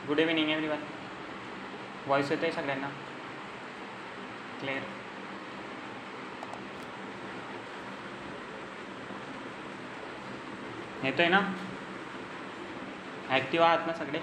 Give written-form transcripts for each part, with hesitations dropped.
Good evening everyone. Voice येतो आहे सगळ्यांना क्लिअर? येतो आहे ना? ॲक्टिव्ह आहात ना सगळे?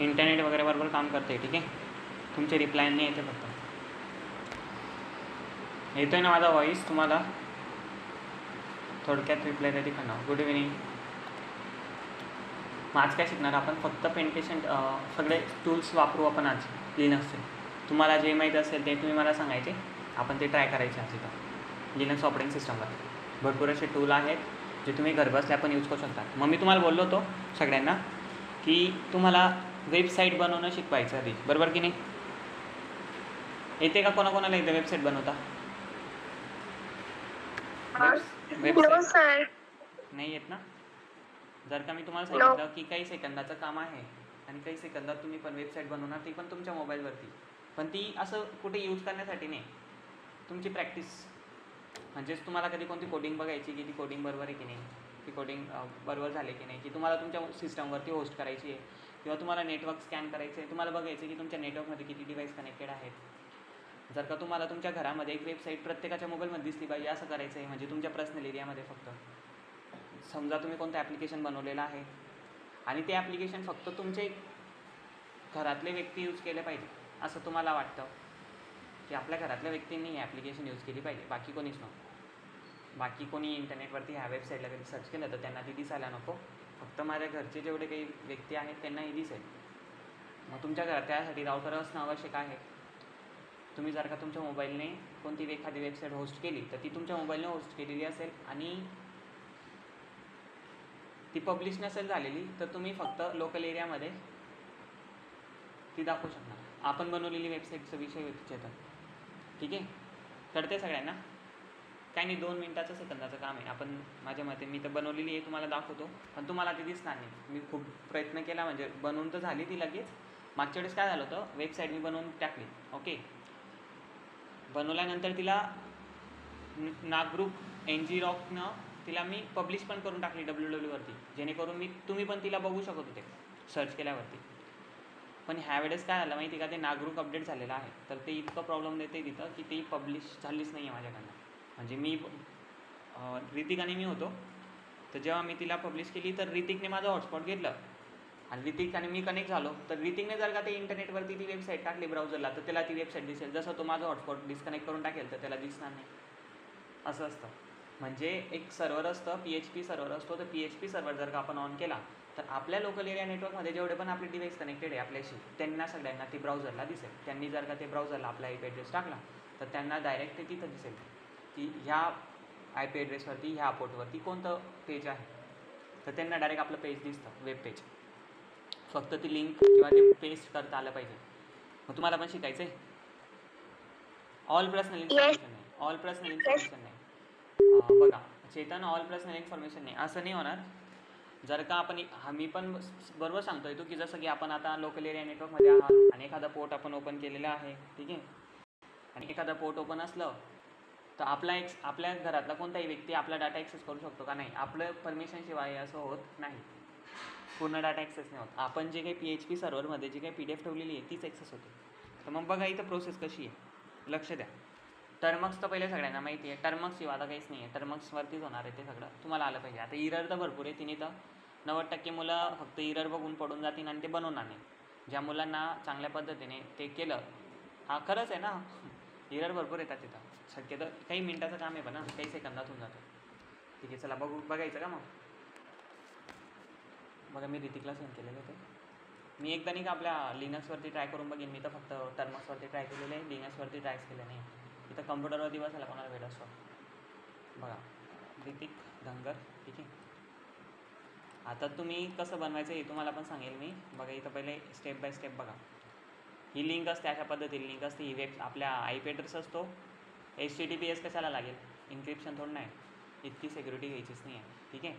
इंटरनेट वगैरे बरोबर काम करते, ठीक आहे? तुमचे रिप्लाय नाही येते फक्त. येतो आहे ना माझा वॉइस तुम्हाला? थोडक्यात रिप्लाय द्या तिकडनं. Good evening. मग आज काय शिकणार आपण? फक्त पेंटेशन सगळे टूल्स वापरू आपण आज लिनक्सचे. तुम्हाला जे माहीत असेल ते तुम्ही मला सांगायचे, आपण ते ट्राय करायचे आज इथं लिनक्स ऑपरेटिंग सिस्टमवर. भरपूर असे टूल आहेत जे तुम्ही घरबसल्या पण यूज करू शकता. मग मी तुम्हाला बोललो होतो सगळ्यांना की तुम्हाला वेबसाईट बनवणं शिकवायचं आधी, बरोबर की नाही? येते का कोणाकोणाला येते वेबसाईट बनवता? वेबसाईट नाही येत ना? जर का मी तुम्हाला सांगितलं की काही सेकंदाचं काम आहे आणि काही सेकंदात तुम्ही पण वेबसाईट बनवणार, ती पण तुमच्या मोबाईलवरती, पण ती असं कुठे यूज करण्यासाठी नाही, तुमची प्रॅक्टिस. म्हणजेच तुम्हाला कधी कोणती कोडिंग बघायची की ती कोडिंग बरोबर आहे की नाही, ती कोडिंग बरोबर झाले की नाही, की तुम्हाला तुमच्या सिस्टमवरती होस्ट करायची आहे किंवा तुम्हाला नेटवर्क स्कॅन करायचं आहे, तुम्हाला बघायचं की तुमच्या नेटवर्कमध्ये किती डिव्हाइस कनेक्टेड आहेत. जर का तुम्हाला तुमच्या घरामध्ये एक वेबसाईट प्रत्येकाच्या मोबाईलमध्ये दिसली पाहिजे असं करायचं आहे, म्हणजे तुमच्या पर्सनल एरियामध्ये फक्त. समजा तुम्ही कोणतं ॲप्लिकेशन बनवलेलं आहे आणि ते ॲप्लिकेशन फक्त तुमचे घरातले व्यक्ती यूज केले पाहिजे असं तुम्हाला वाटतं की आपल्या घरातल्या व्यक्तींनी हे ॲप्लिकेशन यूज केली पाहिजे, बाकी कोणीच नको. बाकी कोणी इंटरनेटवरती ह्या वेबसाईटला कधी सर्च केलं तर त्यांना ती दिसायला नको, फक्त माझ्या घरचे जेवढे काही व्यक्ती आहेत त्यांनाही दिसेल. मग तुमच्या घरात त्यासाठी राउटर असणं आवश्यक आहे. तुम्ही जर का तुमच्या मोबाईलने कोणती एखादी वेबसाईट होस्ट केली तर ती तुमच्या मोबाईलने होस्ट केलेली असेल आणि ती पब्लिश नसेल झालेली तर तुम्ही फक्त लोकल एरियामध्ये ती दाखवू शकणार. आपण बनवलेली वेबसाईटचा विषय होती तर ठीक आहे, कळते सगळ्यांना? काही नाही, 2 मिनिटाचं सेकंदाचं काम आहे. आपण माझ्या मते मी तर बनवलेली आहे, तुम्हाला दाखवतो, पण तुम्हाला ती दिसणार नाही. मी खूप प्रयत्न केला, म्हणजे बनवून तर झाली ती लगेच. मागच्या वेळेस काय झालं होतं, वेबसाईट मी बनवून टाकली, ओके. बनवल्यानंतर तिला नागग्रुप NG रॉकनं तिला मी पब्लिश पण करून टाकली www वरती, जेणेकरून तुम्ही पण तिला बघू शकत होते सर्च केल्यावरती. पण ह्यावेळेस काय झालं माहिती का, ते नागग्रुप अपडेट झालेलं आहे, तर ते इतकं प्रॉब्लेम देते तिथं की ती पब्लिश झालीच नाही आहे माझ्याकडनं. म्हणजे मी ऋतिक आणि मी होतो, तर जेव्हा मी तिला पब्लिश केली तर ऋतिकने माझं हॉटस्पॉट घेतलं आणि ऋतिक आणि मी कनेक्ट झालो, तर ऋतिकने जर का ते इंटरनेटवरती ती वेबसाईट टाकली ब्राउझरला तर त्याला ती वेबसाईट दिसेल. जसं तो माझं हॉटस्पॉट डिस्कनेक्ट करून टाकेल तर त्याला दिसणार नाही. असं असतं. म्हणजे एक सर्व्हर असतं, PHP सर्व्हर असतो, तर PHP सर्व्हर जर का आपण ऑन केला तर आपल्या लोकल एरिया नेटवर्कमध्ये जेवढे पण आपले डिव्हाइस कनेक्टेड आहे आपल्याशी, त्यांना सगळ्यांना ती ब्राउझरला दिसेल. त्यांनी जर का ते ब्राउझरला आपला IP ॲड्रेस टाकला तर त्यांना डायरेक्ट ते तिथं दिसेल की ह्या IP ॲड्रेसवरती ह्या पोर्टवरती कोणतं पेज आहे, तर त्यांना डायरेक्ट आपलं पेज दिसतं, वेब पेज. फक्त ती लिंक किंवा ते पेस्ट करता आलं पाहिजे. मग तुम्हाला पण शिकायचं आहे. ऑल पर्सनल इन्फॉर्मेशन नाही, ऑल पर्सनल इन्फॉर्मेशन नाही. बघा चेतन, ऑल पर्सनल इन्फॉर्मेशन नाही, असं नाही होणार. जर का आपण मी पण बरोबर सांगतोय तो की जसं की आपण आता लोकल एरिया नेटवर्कमध्ये आहात आणि एखादा पोर्ट आपण ओपन केलेला आहे, ठीक आहे, आणि एखादा पोर्ट ओपन असलं तर आपल्या घरातला कोणताही व्यक्ती आपला डाटा ॲक्सेस करू शकतो का? नाही. आपलं परमिशनशिवाय असं होत नाही, पूर्ण डाटा ॲक्सेस नाही होत. आपण जे काही PHP सर्व्हरमध्ये जी काही PDF ठेवलेली आहे तीच ॲक्सेस होते. तर मग बघा इथं प्रोसेस कशी आहे, लक्ष द्या. टर्मक्स तर पहिले सगळ्यांना माहिती आहे, टर्मक्स शिवाय आता काहीच नाही आहे, टर्मक्सवरतीच होणार आहे ते सगळं, तुम्हाला आलं पाहिजे. आता इरर तर भरपूर आहे, तिने तर 90% मुलं फक्त इरर बघून पडून जातील आणि ते बनवणार नाही. ज्या मुलांना चांगल्या पद्धतीने ते केलं, हा खरंच आहे ना, इरर भरपूर येतात तिथं. शक्यतो काही मिनटाचं काम आहे पण ना, काही सेकंदात होऊन जातं. ठीक आहे, चला बघायचं का मग? बघा मी ऋतिकला सेंड केलेलं होतं. मी एकदा नाही का आपल्या लिनक्सवरती ट्राय करून बघेन. मी तर फक्त टर्मक्सवरती ट्राय केलेलं आहे, लिनक्सवरती ट्रायच केलं नाही. इथं कम्प्युटरवरती बसायला कोणाला वेळ असतो. बघा ऋतिक धनगर, ठीक आहे. आता तुम्ही कसं बनवायचं हे तुम्हाला पण सांगेल मी. बघा इथं पहिले स्टेप बाय स्टेप बघा. ही लिंक असते, अशा पद्धतीने लिंक असते. ही आपल्या IP ॲड्रेस असतो. HTTPS कशाला लागेल, इन्क्रिप्शन थोडं नाही, इतकी सिक्युरिटी घ्यायचीच नाही आहे. ठीक आहे.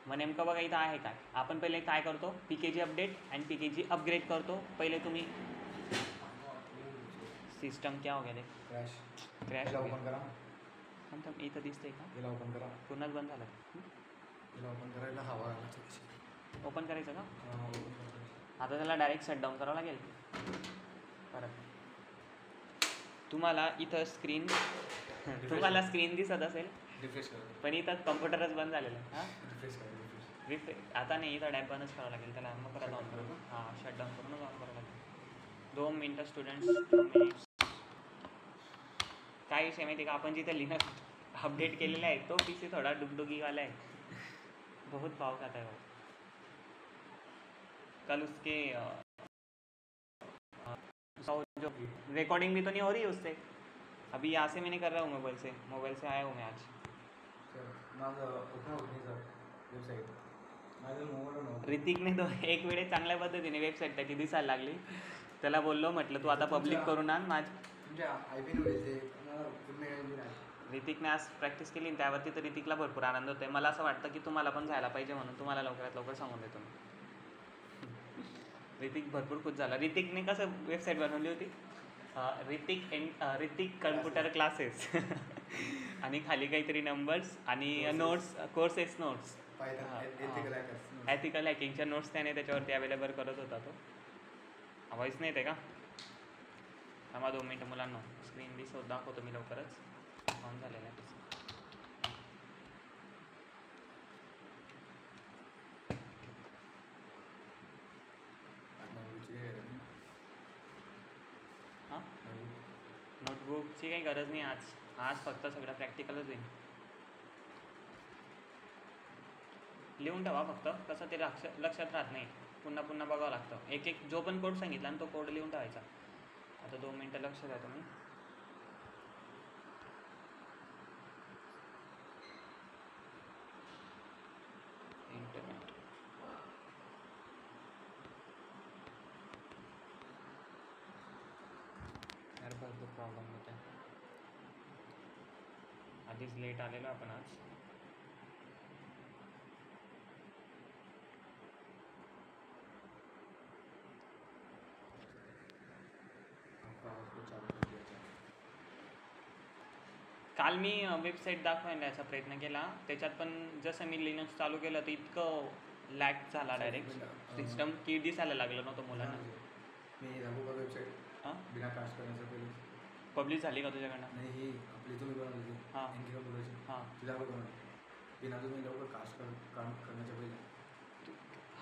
मग नेमकं बघा इथं आहे काय. आपण पहिले काय करतो, PKG अपडेट आणि PKG अपग्रेड करतो. पहिले तुम्ही सिस्टम क्या हो गया, क्रॅश ओपन करा. नंतर इथं दिसतंय का, याला ओपन करा. पूर्णच बंद झालं. याला ओपन करायला हवा आला ओपन करायचं का, का. आता त्याला डायरेक्ट शटडाऊन करावं लागेल. परत तुम्हाला इथं स्क्रीन तुम्हाला स्क्रीन दिसत असेल, रिफ्रेश करा. पण इथं कम्प्युटरच बंद झालेलं आहे. हां, रिफ्रेश करा. आता नाही, इथं डॅप बंदच करावं लागेल त्याला. मग परत ऑन करू. हां, शटडाऊन करूनच ऑन करावं लागेल. 2 मिनटं स्टुडंट्स. काय विषय माहिती का, आपण जिथे लिनक्स अपडेट केलेला आहे तो PC थोडा डुगडुगीवाला है, बहुत भाव खाता है वो. कल उसके जो रिकॉर्डिंग भी तो नहीं हो रही है उससे. अभी यहाँ से मैंने कर रहा हूँ मोबाइल से आया हूँ मैं आज. माझं ओपन होत नाही सर वेबसाईट. माझं मोबाईल ऋतिकने तो एक वेळेस चांगल्या पद्धतीने वेबसाईट त्याची दिसायला लागली. त्याला बोललो, म्हटलं तू आता पब्लिक करून आण. तुमच्या IP होईल ते मला पूर्ण नाही. ऋतिकने आज प्रॅक्टिस केली आणि त्यावरती तर ऋतिकला भरपूर आनंद होतो आहे. मला असं वाटतं की तुम्हाला पण जायला पाहिजे, म्हणून तुम्हाला लवकरात लवकर सांगून देतो मी. ऋतिक भरपूर खुश झाला. ऋतिकने कसं वेबसाईट बनवली होती, ऋतिक कम्प्युटर क्लासेस आणि खाली काहीतरी नंबर्स आणि नोट्स, कोर्सेस नोट्स, एथिकल हॅकिंगच्या नोट्स त्याने त्याच्यावरती अवेलेबल करत होता तो. व्हॉईस नाही येते का, थांबा 2 मिनटं मुलांना. स्क्रीन दाखवतो मी लवकरच. ऑन झालेलं आहे. हां, नोटबुकची काही गरज नाही आज फक्त सगळं प्रॅक्टिकलच होईल. लिहून ठेवा फक्त, कसं ते लक्षात राहत नाही, पुन्हा बघावं लागतं. एक जो पण कोड सांगितला ना तो कोड लिहून ठेवायचा. आता 2 मिनटं लक्ष द्या तुम्ही. इंटरनेट यार भरपूर प्रॉब्लेम होत आहे. आधीच लेट आलेलो आपण आज. काल मी वेबसाईट दाखवण्याचा प्रयत्न केला, त्याच्यात पण जसं मी लिनक्स चालू केलं तर इतकं लॅग झाला डायरेक्ट सिस्टम की दिसायला लागलं नव्हतं मुलांना. मी दाखवू का वेबसाईट हां, बिना कास्ट करण्याचं पहिले पब्लिश झाली का तुझ्याकडनं? नाही. ही आपली तुम्ही बनवली हां बोलायची. हां तिला बनवली बिना तुम्ही लवकर कास्ट करण्याच्या पहिले.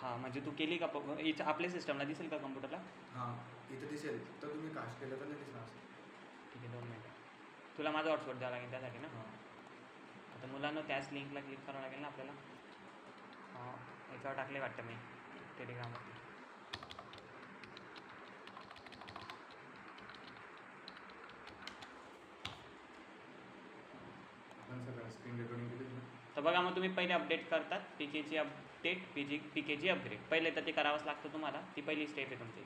हां, म्हणजे तू केली का आपल्या सिस्टमला दिसेल का कम्प्युटरला? हां, इथं दिसेल तर तुम्ही कास्ट केलं तर नाही दिसणार. ठीक आहे, 2 मिनटं. तुला माझं हॉटस्पॉट द्यावं लागेल त्यासाठी ना. हां, आता मुलांना त्याच लिंकला क्लिक करावं लागेल ना आपल्याला. याच्यावर टाकले वाटतं मी टेलिग्रामवरती. आपण सगळं स्क्रीन रेकॉर्डिंग केली ना. तर बघा, मग तुम्ही पहिले अपडेट करतात PKG अपडेट, PKG अपग्रेड. पहिले तर ते करावंच लागतं तुम्हाला, ती पहिली स्टेप आहे तुमची.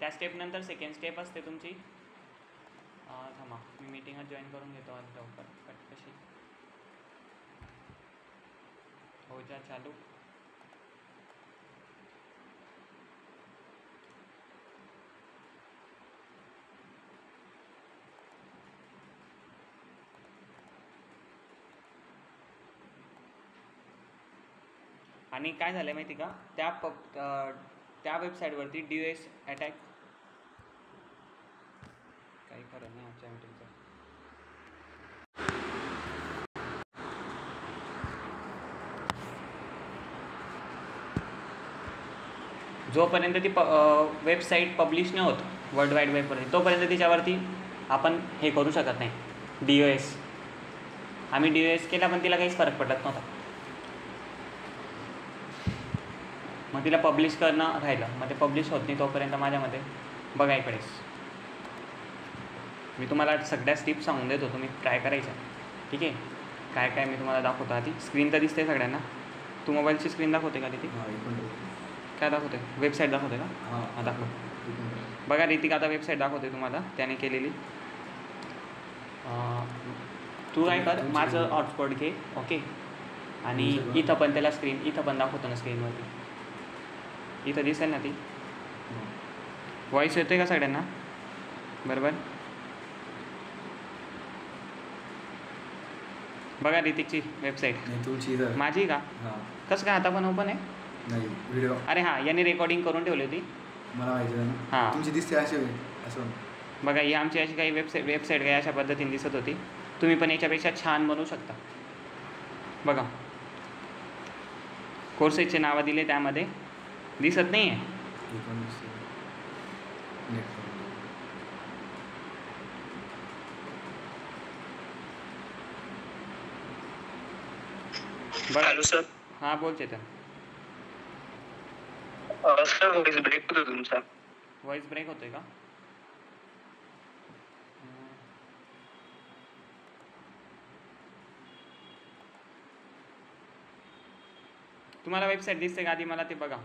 त्या स्टेपनंतर सेकंड स्टेप असते तुमची. थांबा, मी मीटिंगच जॉईन करून घेतो आज लवकर. कशी हो जा चालू. आणि काय झालं माहिती का, त्या वेबसाईटवरती DOS अटॅक काही खरं नाही आमच्या मीटिंगचं. जोपर्यंत ती वेबसाईट पब्लिश नाही होत वर्ल्ड वाईड वेबवरती, तोपर्यंत तिच्यावरती आपण हे करू शकत नाही. DOS आम्ही DOS केला पण तिला काहीच फरक पडत नव्हता. मग तिला पब्लिश करणं राहिलं. मग ते पब्लिश होत नाही तोपर्यंत माझ्यामध्ये बघा इकडेच मी तुम्हाला सगळ्या स्टेप्स सांगून देतो, तुम्ही ट्राय करायचं. ठीक आहे, काय काय मी तुम्हाला दाखवतो. आधी स्क्रीन तर दिसते सगळ्यांना. तू मोबाईलची स्क्रीन दाखवते का तिथे? हां, काय दाखवते? वेबसाईट दाखवते का? हां, दाखव. बघा ऋतिक आता वेबसाईट दाखवते तुम्हाला त्याने केलेली. तू काय कर, माझं हॉटस्पॉट घे. ओके. आणि इथं पण त्याला स्क्रीन, इथं पण दाखवतो ना स्क्रीनवरती, इथं दिसेल ना ती. व्हॉईस येतोय का सगळ्यांना बरोबर? बघा ऋतिकची वेबसाईट. तुमची माझी का? हां. कसं काय आता पण ओपन आहे? नाही व्हिडिओ. अरे हां, याने रेकॉर्डिंग करून ठेवली होती. मला माहिती आहे ना. हां. तुमची दिसते अशी असं. बघा ही आमची अशी काही वेबसाईट काही अशा पद्धतीने दिसत होती. तुम्ही पण याच्यापेक्षा छान बनवू शकता. बघा कोर्सेसचे नावं दिले त्यामध्ये, दिसत नाही आहे? बघा. Hello sir. हां बोल चेतन. सर व्हॉइस ब्रेक होतो तुमचा. व्हॉइस ब्रेक होतोय का? तुम्हाला वेबसाईट दिसते का आधी? मला ते बघा.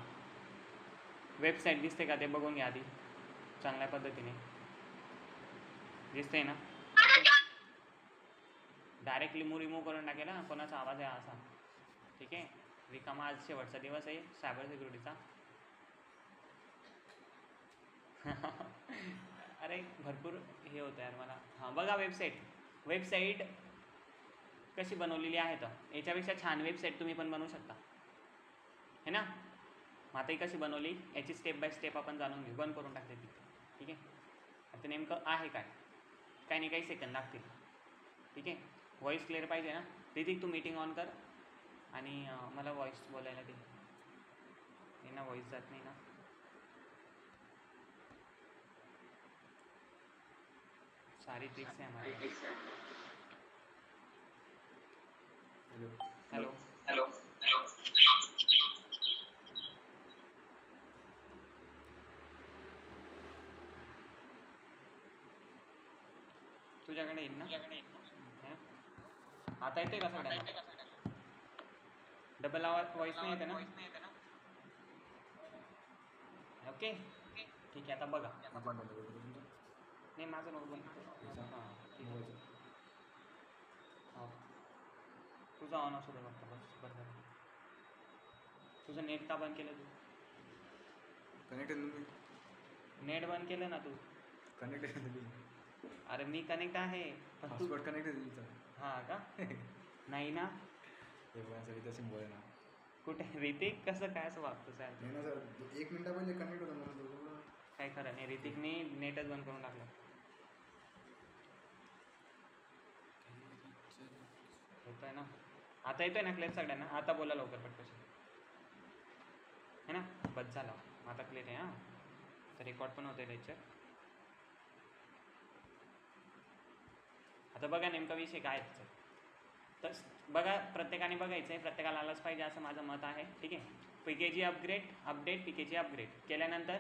वेबसाईट दिसते का ते बघून घ्या आधी चांगल्या पद्धतीने. दिसते ना? डायरेक्ट रिमूव्ह करून टाकेल ना, कोणाचा आवाज आहे असा. ठीक आहे. रिकामा आज शेवटचा दिवस आहे सायबर सिक्युरिटीचा. अरे भरपूर हे होतं यार मला. हां बघा वेबसाईट कशी बनवलेली आहे. तर याच्यापेक्षा छान वेबसाईट तुम्ही पण बनवू शकता है ना. मग आता ही कशी बनवली याची स्टेप बाय स्टेप आपण जाणून घेऊ. बंद करून टाकते ती. ठीक आहे. आता नेमकं आहे काय, काही नाही काही सेकंद लागतील. ठीक आहे. व्हॉईस क्लिअर पाहिजे ना. ऋतिक तू मीटिंग ऑन कर आणि मला व्हॉईस बोलायला दे. हे ना व्हॉईस जात नाही ना. सारी ट्रिक्स आहे हमारी. हॅलो. तुझ्याकडे येईल ना. आता येते का सगळ्यांना? डबल आवाज व्हॉइस नाही येते ना. ओके ठीक आहे. आता बघा. नाही माझं नको बंद. हां ठीक आहे. हां तुझा ऑन असू दे फक्त बस. बरं तुझं नेट का बंद केलं तू? कनेक्ट आहे तुम्ही. नेट बंद केलं ना तू? कनेक्ट आहे तुम्ही. अरे मी कनेक्ट आहे पण तू. हॉटस्पॉट कनेक्ट आहे तुमचं. हां का? नाही ना. हे बघा तसं बोल ना. कुठे ऋतिक कसं काय असं वागतो सर? नाही ना सर, 1 मिनिटा पहिले कनेक्ट होतं मला. काय खरं नाही. ऋतिकने नेटच बंद करून टाकलं. होतोय ना. आता येतोय ना क्लिअर सगळ्यांना? आता बोला लवकर पटकन है ना. बस झाला आता क्लिअर आहे. हां तर रेकॉर्ड पण होतोय लेक्चर. आता बघा नेमका विषय काय आहे तर बघा प्रत्येकाने बघायचं आहे. प्रत्येकाला आलाच पाहिजे असं माझं मत आहे. ठीक आहे. पीकेजी अपडेट पीकेजी अपग्रेड केल्यानंतर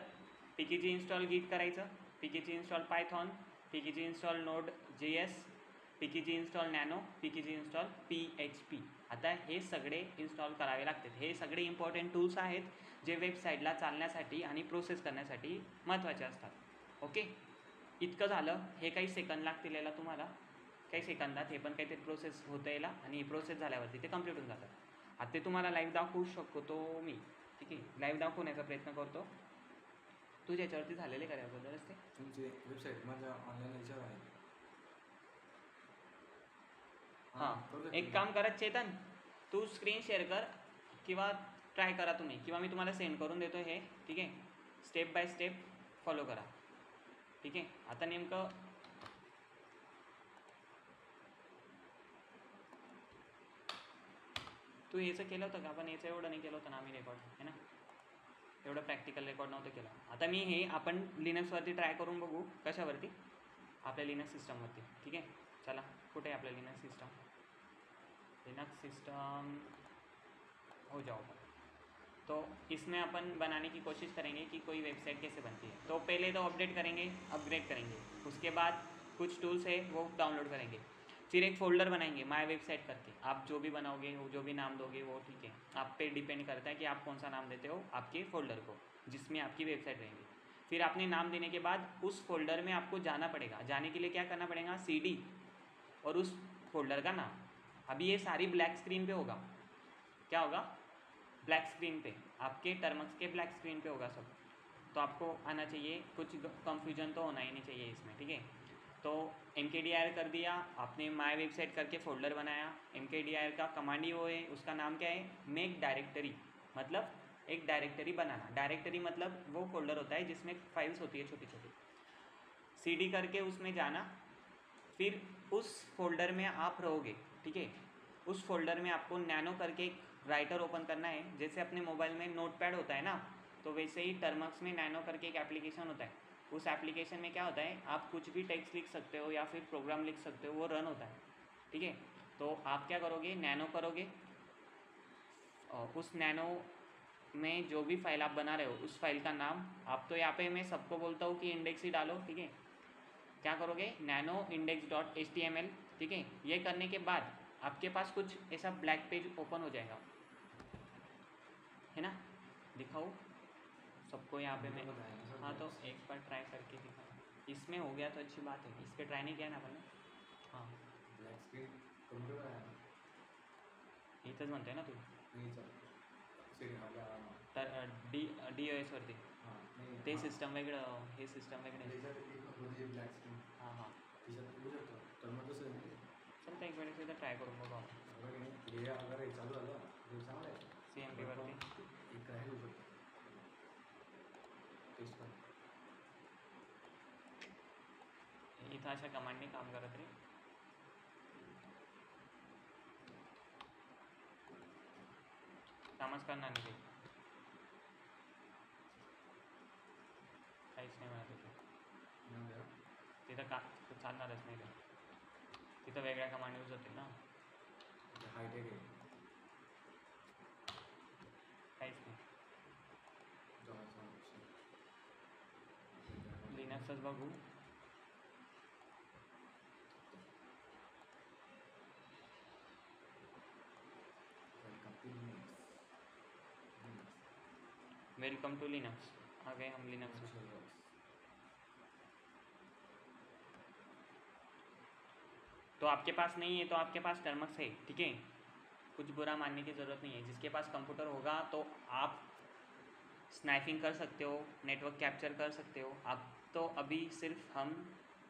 पीकेजी इन्स्टॉल गीट करायचं. PKG install Python, PKG install node JS, PKG install nano, PKG install PHP. आता हे सगळे इन्स्टॉल करावे लागतात. हे सगळे इम्पॉर्टंट टूल्स आहेत जे वेबसाईटला चालण्यासाठी आणि प्रोसेस करण्यासाठी महत्त्वाचे असतात. ओके. इतकं झालं. हे काही सेकंद लागतील याला तुम्हाला. काही सेकंदात हे पण काहीतरी प्रोसेस होतं याला आणि प्रोसेस झाल्यावरती ते कम्प्लीट होऊन जातात. आता ते तुम्हाला लाईव्ह दाखवू शकतो मी. ठीक आहे. लाईव्ह दाखवण्याचा प्रयत्न करतो. तुझ्या याच्यावरती झालेले का याबद्दलच ते? तुमची वेबसाईट माझ्या ऑनलाईन याच्यावर आहे. हां एक काम करा चेतन, तू स्क्रीन शेअर कर किंवा ट्राय करा तुम्ही, किंवा मी तुम्हाला सेंड करून देतो हे. ठीक आहे. स्टेप बाय स्टेप फॉलो करा. ठीक आहे. आता नेमकं तू याचं केलं होतं का? आपण याचं एवढं नाही केलं होतं ना आम्ही रेकॉर्ड है ना. एवढं प्रॅक्टिकल रेकॉर्ड नव्हतं केलं. आता मी हे आपण लिनक्सवरती ट्राय करून बघू. कशावरती? आपल्या लिनक्स सिस्टमवरती. ठीक है. चला कुठे आपल्या लिनक्स सिस्टम हो जाओ। तो इसमें अपन बनाने की कोशिश करेंगे कि कोई वेबसाइट कैसे बनती है। तो पहले तो अपडेट करेंगे, अपग्रेड करेंगे, उसके बाद कुछ टूल्स है वो डाउनलोड करेंगे, फिर एक फ़ोल्डर बनाएंगे माय वेबसाइट करके। आप जो भी बनाओगे, जो भी नाम दोगे वो ठीक है, आप पे डिपेंड करता है कि आप कौन सा नाम देते हो आपके फ़ोल्डर को जिसमें आपकी वेबसाइट रहेंगी। फिर आपने नाम देने के बाद उस फोल्डर में आपको जाना पड़ेगा। जाने के लिए क्या करना पड़ेगा, CD और उस फोल्डर का नाम। अभी ये सारी ब्लैक स्क्रीन पे होगा। क्या होगा, ब्लैक स्क्रीन पे, आपके टर्मक्स के ब्लैक स्क्रीन पे होगा सब। तो आपको आना चाहिए, कुछ कंफ्यूजन तो होना ही नहीं चाहिए इसमें, ठीक है। तो mkdir कर दिया आपने, माय वेबसाइट करके फ़ोल्डर बनाया। mkdir का कमांड ही वो है, उसका नाम क्या है, मेक डायरेक्टरी, मतलब एक डायरेक्टरी बनाना। डायरेक्टरी मतलब वो फोल्डर होता है जिसमें फाइल्स होती है छोटी छोटी। CD करके उसमें जाना, फिर उस फोल्डर में आप रहोगे, ठीक है। उस फोल्डर में आपको नैनो करके एक राइटर ओपन करना है। जैसे अपने मोबाइल में नोटपैड होता है ना, तो वैसे ही टर्मक्स में नैनो करके एक एप्लीकेशन होता है। उस एप्लीकेशन में क्या होता है, आप कुछ भी टेक्स्ट लिख सकते हो या फिर प्रोग्राम लिख सकते हो, वो रन होता है, ठीक है। तो आप क्या करोगे, नैनो करोगे, और उस नैनो में जो भी फाइल आप बना रहे हो उस फाइल का नाम, आप तो यहाँ पे मैं सबको बोलता हूँ कि इंडेक्स ही डालो, ठीक है। क्या करोगे, नैनो index.html, ठीक है। ये करने के बाद आपके पास कुछ ऐसा ब्लैक पेज ओपन हो जाएगा, है ना। दिखाओ सबको यहाँ पे मैं, हाँ तो एक बार ट्राई करके दिखाओ। इसमें हो गया तो अच्छी बात है, इस पर ट्राई नहीं किया ना अपन ने। हाँ ब्लॅक स्क्रीन कम्प्युटर आहे ना, इथंच म्हणतोय ना तू, आपल्या तर DOS वरती हां नाही ते सिस्टम वेगळं, हे सिस्टम वेगळं. त्याच्यात एक होती ब्लॅक स्क्रीन, हां हां त्याच्यात बघू शकतो. तर मग कसं आहे चल एक वेळेस एकदा ट्राय करून बघू आपण. बघा की हे अगर हे चालू झालं तर चांगलं आहे. CMP वरती एक राहील होऊ शकतो टेस्ट कर. इथं अशा कमांडने काम करत रे. कामच करणार नाही ते, काहीच नाही म्हणत होते तिथं, का चालणारच नाही ते, तिथं वेगळ्या कमांड यूज होते ना. हायटेक आहे काहीच नाही. लिनक्सच बघू. Welcome to Linux. आ गए हम लिनक्स में. तो आपके पास नहीं है तो आपके पास टर्मक्स है, ठीक है, कुछ बुरा मानने की ज़रूरत नहीं है. जिसके पास कंप्यूटर होगा तो आप स्नैपिंग कर सकते हो, नेटवर्क कैप्चर कर सकते हो. आप तो अभी सिर्फ हम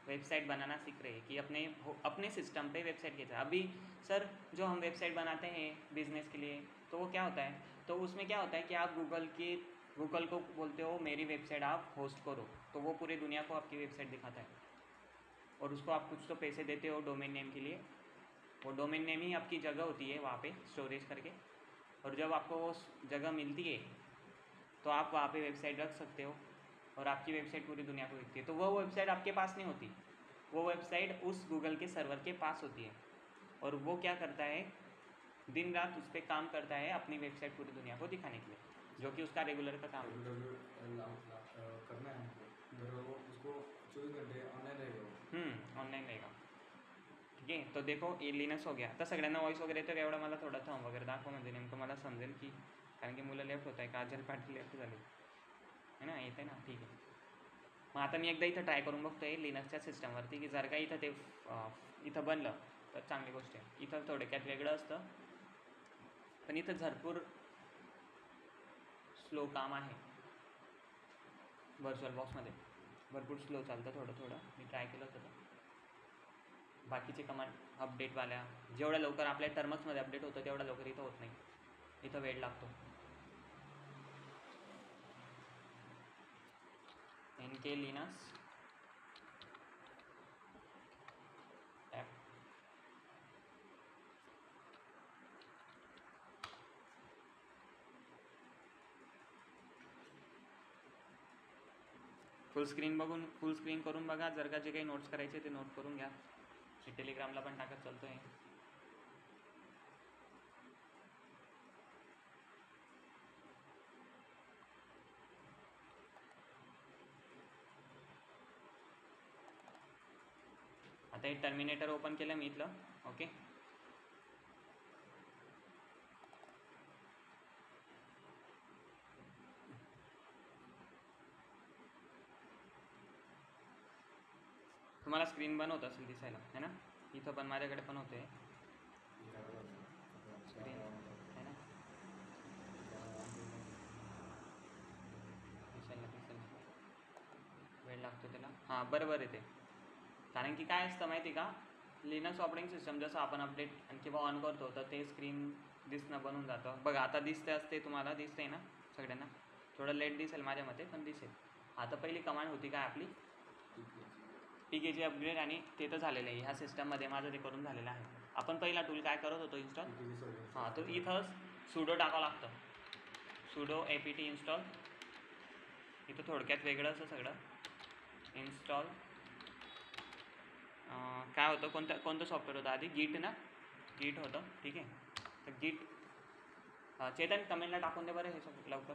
वेबसाइट बनाना सीख रहे हैं कि अपने सिस्टम पे वेबसाइट कैसे. अभी सर जो हम वेबसाइट बनाते हैं बिज़नेस के लिए, तो वो क्या होता है, तो उसमें क्या होता है कि आप गूगल को बोलते हो मेरी वेबसाइट आप होस्ट करो, तो वो पूरी दुनिया को आपकी वेबसाइट दिखाता है. और उसको आप कुछ तो पैसे देते हो डोमेन नेम के लिए. वो डोमेन नेम ही आपकी जगह होती है वहाँ पे स्टोरेज करके. और जब आपको वो जगह मिलती है तो आप वहाँ पे वेबसाइट रख सकते हो और आपकी वेबसाइट पूरी दुनिया को दिखती है. तो वो वेबसाइट आपके पास नहीं होती, वो वेबसाइट उस गूगल के सर्वर के पास होती है. और वो क्या करता है, दिन रात उस पर काम करता है अपनी वेबसाइट पूरी दुनिया को दिखाने के लिए, जो कि उसका रेगुलर का काम है. करना है हमको, तो वो उसको 24 घंटे ऑनलाईन रहेगा. ऑनलाईन रहेगा, ठीक आहे. तो देखो हे लिनक्स हो गया. आता सगळ्यांना वॉईस वगैरे येतो, एवढा मला थोडा थंब वगैरे दाखव, म्हणजे नेमकं मला समजेल की, कारण की मुलं लेफ्ट होत आहे, काजल पाटील लेफ्ट झाली आहे ना, येते ना, ठीक आहे. मग आता मी एकदा इथं ट्राय करून बघतो आहे लिनक्सच्या सिस्टमवरती, की जर का इथं ते इथं बनलं तर चांगली गोष्ट आहे. इथं थोडक्यात वेगळं असतं, पण इथं भरपूर स्लो काम आहे. व्हर्च्युअल बॉक्समध्ये भरपूर स्लो चालतं थोडं. मी ट्राय केलं होतं. बाकीचे कमांड अपडेटवाल्या जेवढ्या लवकर आपल्या टर्मक्समध्ये अपडेट होतं तेवढ्या लवकर इथं होत नाही, इथं वेळ लागतो. NK Linux app. फुल स्क्रीन करून बघा. जर का जे काही नोट्स करायचे ते नोट करून घ्या. मी टेलिग्रामला पण टाकत चालतो आहे. आता हे टर्मिनेटर ओपन केलं मी इथलं, ओके. तुम्हाला स्क्रीन बंद होत असेल दिसायला है ना. इथं पण माझ्याकडे पण होते स्क्रीन है ना. दिसायला वेळ लागतो त्याला. हां बरोबर आहे ते. कारण की काय असतं माहिती का, लिनक्स ऑपरेटिंग सिस्टम जसं आपण अपडेट आणि किंवा ऑन करतो तर ते स्क्रीन दिसणं बनून जातं. बघा आता दिसते असते तुम्हाला, दिसते ना सगळ्यांना. थोडं लेट दिसेल माझ्या मते पण दिसेल. आता पहिली कमांड होती काय आपली PKG अपग्रेड आणि ते तर झालेलं आहे. ह्या सिस्टममध्ये माझं ते करून झालेलं आहे. आपण पहिला टूल काय करत होतो इन्स्टॉल. हां तो इथंच सुडो टाकावं लागतं. Sudo apt install. इथं थोडक्यात वेगळं असं सगळं इन्स्टॉल. काय होतं कोणतं सॉफ्टवेअर होतं आधी, गिट ना, गिट होतं. ठीक आहे. तर गिट चेतन कमेंटला टाकून दे बरं हे सगळं लवकर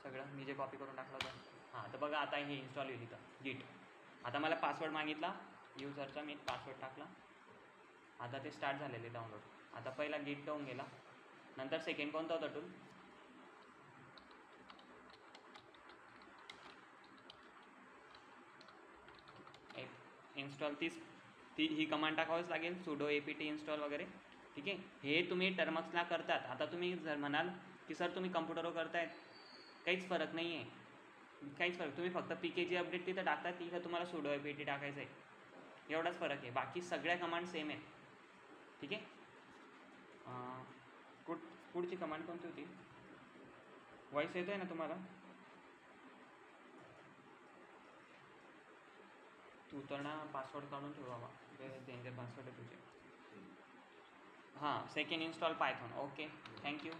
सगळं मी जे कॉपी करून टाकलं होतं. हां तर बघा आता हे इन्स्टॉल होईल इथं गिट. आता मला पासवर्ड मागितला युजरचा, मी पासवर्ड टाकला. आता ते स्टार्ट झालेले डाउनलोड. आता पहिला गिट होऊन गेला. नंतर सेकंड कोणता होता टूल, इन्स्टॉल. ही कमांड टाकावीच लागेल, सुडो apt इन्स्टॉल वगैरे. ठीक आहे. हे तुम्ही टर्मक्सला करतात. आता तुम्ही जर म्हणाल की सर तुम्ही कम्प्युटरवर करतायत, काहीच फरक नाही आहे, काहीच फरक. तुम्ही फक्त PKG अपडेट तिथं टाकतात, तिथं तुम्हाला सुडो apt टाकायचं आहे, एवढाच फरक आहे. बाकी सगळ्या कमांड सेम आहेत. ठीक आहे. पुढची कमांड कोणती होती, व्हॉइस येतो आहे ना तुम्हाला. तू तर ना पासवर्ड काढून ठेवा बाबा, डेंजर पासवर्ड आहे तुझे. हां second install python. Okay thank you.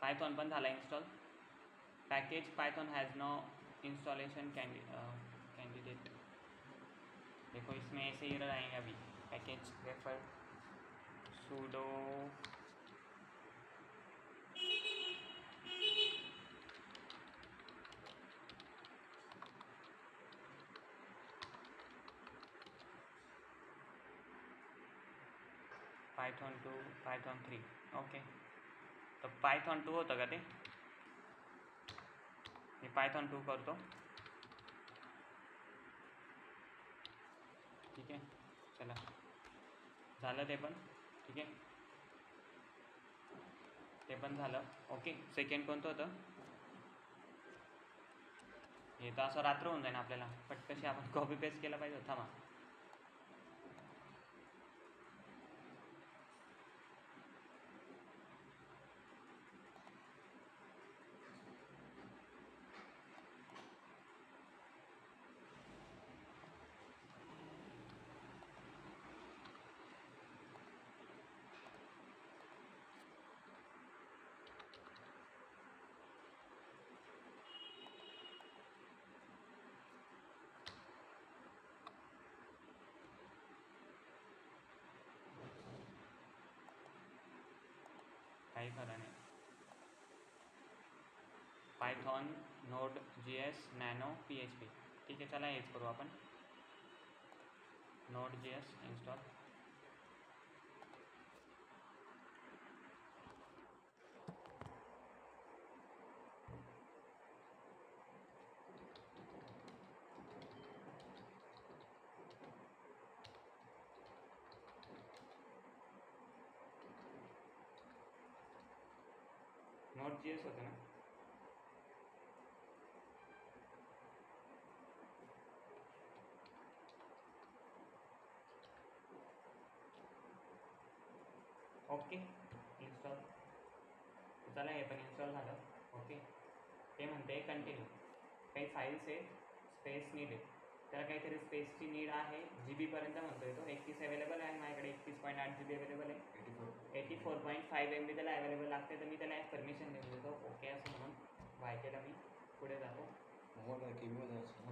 Python पण झाला install. Package python has no installation candidate. देखो इसमें ऐसे एरर आएंगे अभी. Package refer sudo python 2 python 3. Okay तर पायथॉन 2 होतं का ते, मी पायथॉन 2 करतो. ठीक आहे चला झालं ते पण. ठीक आहे ते पण झालं. ओके सेकंड कोणतं होतं, हे तर असं रात्र होऊन जाईल आपल्याला, पटकशी आपण कॉपी पेस्ट केला पाहिजे. थांबा काही खरं नाही. Python Node.js nano PHP. ठीक आहे चला हेच करू आपण. Node.js install. Node.js होतं ना. Okay install. चला हे पण इन्स्टॉल झालं. ओके ते म्हणते कंटिन्यू. काही फाईल्स आहे स्पेस नीड आहे, त्याला काहीतरी स्पेसची नीड आहे. GB पर्यंत म्हणतोय तो. 31 अवेलेबल आहे माझ्याकडे, 31.8 GB अवेलेबल आहे. 84.5 MB त्याला अवेलेबल लागते. तर मी त्याला परमिशन देऊन देतो ओके असं म्हणून. वाय केला मी, पुढे जातो.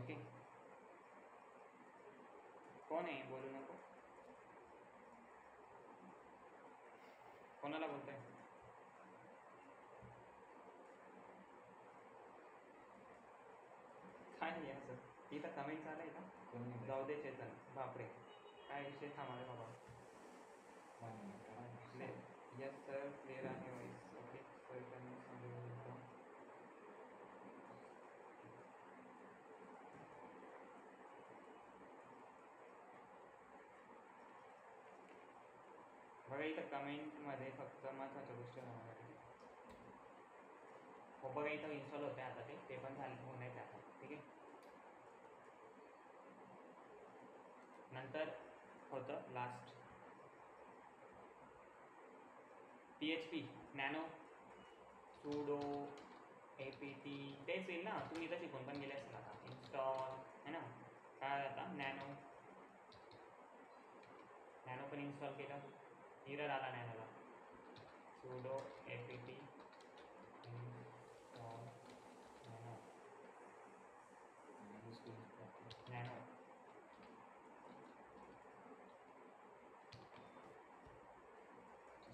ओके कोण आहे, बोलू नको. कोणाला बोलतोय, काय नाही असं. इथं कमेंट चालू आहे का, जाऊ दे चेतन. बापरे काय विषय थांबा बाबा. यस सर क्लिअर आहे व्हॉइस. ओके सर त्यांना सांगू शकतो. बघा इथं कमेंटमध्ये फक्त महत्त्वाच्या गोष्टी होणार आहे. हो बघा इथं इन्स्टॉल होते आता ते पण झाले होण्याचे आता. ठीक आहे. नंतर होतं last PHP nano sudo apt तेच येईल ना, तुम्ही इथं शिकून पण गेले असेल आता. इन्स्टॉल है ना, काय आता नॅनो पण इन्स्टॉल केलं, एरर आला नॅनोला. Sudo apt install nano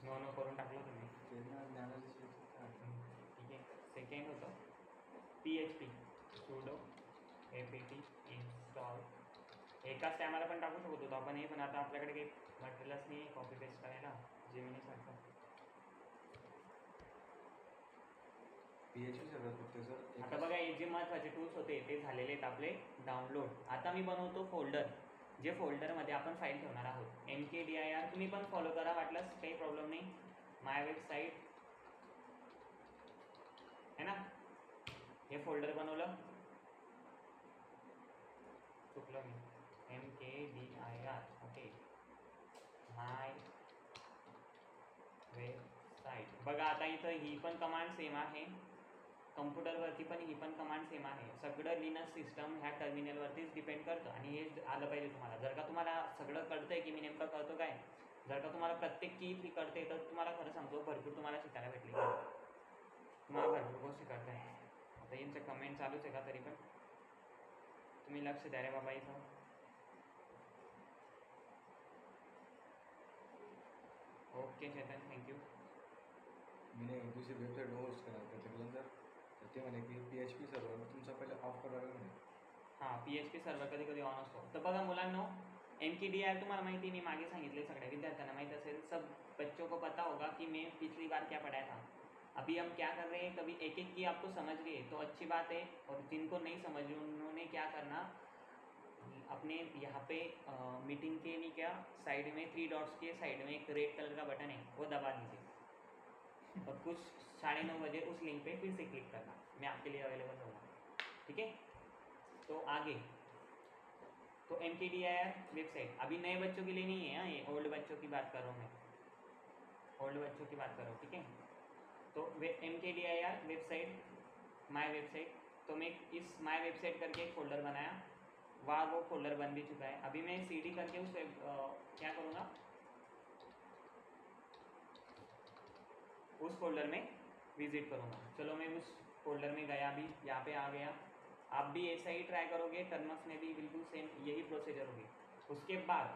no करून टाकलं तुम्ही. ठीक आहे. सेकंड होतं PHP सुडो apt इन्स्टॉल. एकाच टायमाला पण टाकू शकतो होतो आपण हे, पण आता आपल्याकडे काही मटेरियलच नाही कॉपी पेस्ट करायला जेमिनीसारखं. PHP सर्वर फक्त सर. आता बघा हे जे महत्त्वाचे टूल्स होते ते झालेले आहेत आपले डाउनलोड. आता मी बनवतो फोल्डर, जे फोल्डरमध्ये आपण फाईल ठेवणार आहोत. MKDIR तुम्ही पण फॉलो करा वाटल्यास, काही प्रॉब्लेम नाही. माय वेबसाईट है ना, हे फोल्डर बनवलं, चुकलं मी, MKDIR. ओके, माय वेबसाईट. बघा आता इथं ही पण कमांड सेम आहे, कम्प्युटरवरती पण ही पण कमांड सेम आहे. सगळं लिनक्स सिस्टम ह्या टर्मिनलवरतीच डिपेंड करतं आणि हे आलं पाहिजे तुम्हाला. जर का तुम्हाला सगळं कळतं आहे की मी नेमकं करतो काय, जर का तुम्हाला प्रत्येक की फ्री कळते तर तुम्हाला खरं सांगतो भरपूर तुम्हाला शिकायला भेटली, तुम्हाला भरपूर गोष्टी करता आहे. आता यांचं कमेंट चालूच आहे का, तरी पण तुम्ही लक्ष द्या रे बाबा इथं. Okay Chetan, thank you. मी दुसरी वेबसाईट होस्ट करा त्याच्यानंतर तर ते म्हणे की PHP सर्वर तुमचा पहिले ऑफ करायला म्हणे. हां, PHP सर्वर कधी कधी ऑन असतो. तर बघा मुलांनो, MKDIR तुम्हाला माहिती, मी मागे सांगितले, सगळ्या विद्यार्थ्यांना माहीत असेल. सब बच्चों को पता होगा कि मैं पिछली बार क्या पढ़ाया था. अभी हम क्या कर रहे हैं, कभी एक एक की आपको समझ रही है तो अच्छी बात है, और जिनको नहीं समझ रही उन्होंने क्या करना, अपने यहाँ पे मीटिंग के नहीं क्या साइड में 3 डॉट्स के साइड में एक रेड कलर का बटन है, वो दबा दीजिए और कुछ 9:30 बजे उस लिंक पे फिर से क्लिक करना. मैं आपके लिए अवेलेबल रहूँगा. ठीक है. तो आगे तो MKDIR वेबसाइट अभी नए बच्चों के लिए नहीं है. हाँ, ये ओल्ड बच्चों की बात कर रहा हूँ मैं, ओल्ड बच्चों की बात कर रहा हूँ. ठीक है. तो MKDIR वेबसाइट, माय वेबसाइट. तो मैं इस माय वेबसाइट करके एक फ़ोल्डर बनाया, वहाँ वो फोल्डर बन भी चुका है. अभी मैं CD करके उस क्या करूँगा, उस फोल्डर में विजिट करूँगा. चलो मैं उस फोल्डर में गया, अभी यहाँ पे आ गया. आप भी ऐसा ही ट्राई करोगे, टर्मस में भी बिल्कुल सेम यही प्रोसीजर होगी. उसके बाद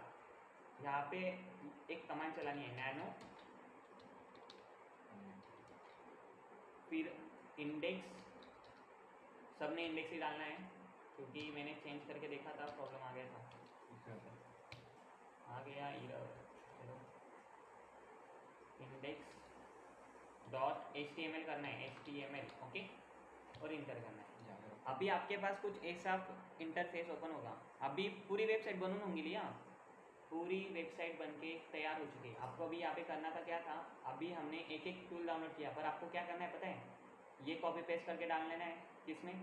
यहाँ पे एक कमांड चलानी है, नैनो, फिर इंडेक्स. सब ने इंडेक्स ही डालना है क्योंकि मैंने चेंज करके देखा था, प्रॉब्लम आ गया था. आ गया एरर. चलो इंडेक्स डॉट HTML करना है, HTML. ओके, और इंटर करना है. अभी आपके पास कुछ ऐसा इंटरफेस ओपन होगा. अभी पूरी वेबसाइट बनून होंगी लिया, पूरी वेबसाइट बन के तैयार हो चुकी है. आपको अभी यहाँ पे करना था क्या था, अभी हमने एक एक टूल डाउनलोड किया, पर आपको क्या करना है पता है, ये कॉपी पेस्ट करके डाल लेना है. किसमें,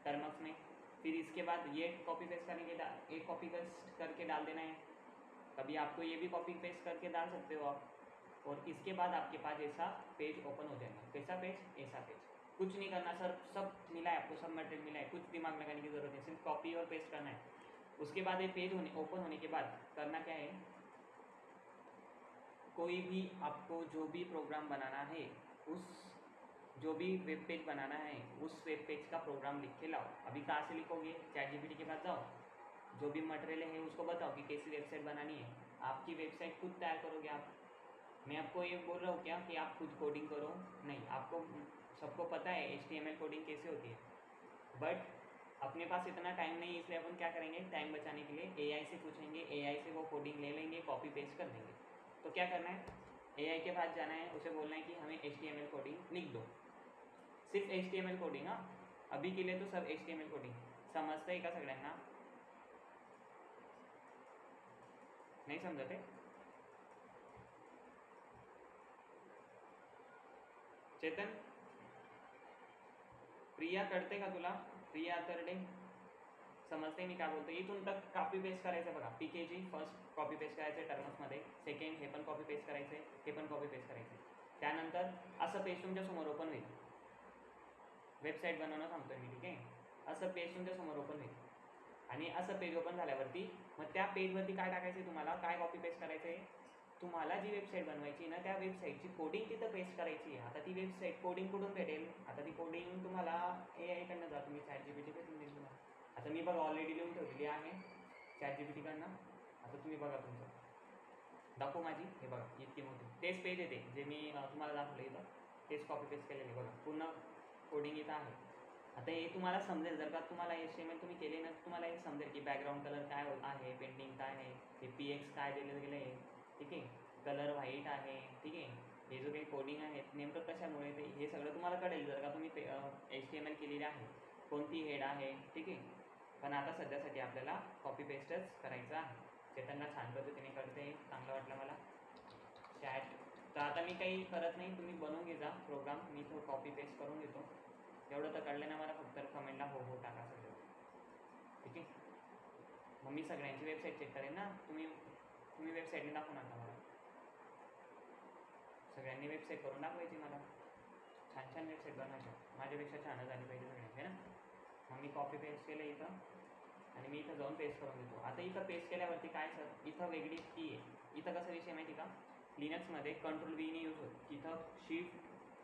टर्मक्स में. फिर इसके बाद ये कॉपी पेस्ट करने के एक कॉपी पेस्ट करके डाल देना है. कभी आपको ये भी कॉपी पेस्ट करके डाल सकते हो आप. और इसके बाद आपके पास ऐसा पेज ओपन हो जाएगा. कैसा पेज, ऐसा पेज. कुछ नहीं करना सर, सब मिला है आपको, सब मटेरियल मिला है, कुछ दिमाग लगाने की ज़रूरत नहीं, सिर्फ कॉपी और पेस्ट करना है. उसके बाद ये पेज ओपन होने के बाद करना क्या है, कोई भी आपको जो भी प्रोग्राम बनाना है, उस जो भी वेब पेज बनाना है उस वेब पेज का प्रोग्राम लिख के लाओ. अभी कहाँ से लिखोगे, ChatGPT के पास जाओ, जो भी मटेरियल है उसको बताओ कि कैसी वेबसाइट बनानी है. आपकी वेबसाइट खुद तैयार करोगे आप. मैं आपको ये बोल रहा हूँ क्या कि आप खुद कोडिंग करो, नहीं. आपको सबको पता है HTML कोडिंग कैसे होती है, बट अपने पास इतना टाइम नहीं है, इसलिए अपन क्या करेंगे, टाइम बचाने के लिए AI से पूछेंगे, AI से वो कोडिंग ले लेंगे, कॉपी पेस्ट कर देंगे. तो क्या करना है, AI के पास जाना है, उसे बोलना है कि हमें HTML कोडिंग लिख दो, सिर्फ HTML कोडिंग. हाँ, अभी के लिए तो सब HTML कोडिंग. समजतं आहे का सगळ्यांना, नाही समजत आहे. चेतन, प्रिया कळते का तुला? प्रिया अतर्डे, समजते मी काय बोलतो? इथून तर कॉपी पेस्ट करायचं बघा. PKG फर्स्ट कॉपी पेस्ट करायचं टर्म्समध्ये, सेकंड हे पण कॉपी पेस्ट करायचं आहे, हे पण कॉपी पेस्ट करायचं आहे. त्यानंतर असं पेज तुमच्या समोर ओपन होईल. वेबसाईट बनवणं सांगतोय मी, ठीक आहे? असं पेज तुमच्या समोर ओपन होईल आणि असं पेज ओपन झाल्यावरती मग त्या पेजवरती काय टाकायचं आहे तुम्हाला, काय कॉपी पेस्ट करायचं आहे? तुम्हाला जी वेबसाईट बनवायची ना त्या वेबसाईटची कोडिंग तिथं पेस्ट करायची आहे. आता ती वेबसाईट कोडिंग कुठून भेटेल? आता ती कोडिंग तुम्हाला AI कडनं जा, तुम्ही ChatGPT भेटून देईल तुम्हाला. आता मी बघा ऑलरेडी लिहून ठेवलेली आहे ChatGPT कडनं. आता तुम्ही बघा तुमचं दाखव माझी, हे बघा इतकी मोठी तेच पेज येते जे मी तुम्हाला दाखवलं इथं, तेच कॉपी पेस्ट केलेले बघा, पूर्ण कोडिंग इथं आहे. आता हे तुम्हाला समजेल जर का तुम्हाला HTML तुम्ही केले ना, तुम्हाला हे समजेल की बॅकग्राऊंड कलर काय आहे, पेंटिंग काय आहे, हे PX काय दिलं गेलं आहे, ठीक आहे? कलर व्हाईट आहे, ठीक आहे? हे जो काही कोडिंग आहे नेमकं कशामुळे ते हे सगळं तुम्हाला कळेल जर का तुम्ही HTML केलेली आहे, कोणती हेड आहे, ठीक आहे? पण आता सध्यासाठी आपल्याला कॉपी पेस्टच करायचं आहे. चेतनला छान पद्धतीने कळते, चांगलं वाटलं मला. चॅट तर आता मी काही करत नाही, तुम्ही बनवून घे जा प्रोग्राम, मी तो कॉपी पेस्ट करून घेतो. एवढं तर कळलं ना मला, फक्त कमेंटला हो टाका सगळं, ठीक आहे? मग मी सगळ्यांची वेबसाईट चेक करेन ना, तुम्ही वेबसाईटने दाखवू नका मला, सगळ्यांनी वेबसाईट करून दाखवायची मला. छान छान वेबसाईट बनवायच्या, माझ्यापेक्षा छानच झाली पाहिजे सगळ्यांची ना. मग मी कॉपी पेस्ट केलं इथं आणि मी इथं जाऊन पेस्ट करून देतो. आता इथं पेस्ट केल्यावरती काय सर, इथं वेगळी की आहे. इथं कसा विषय माहिती का, लिनक्समध्ये कंट्रोल Vने यूज होतो, इथं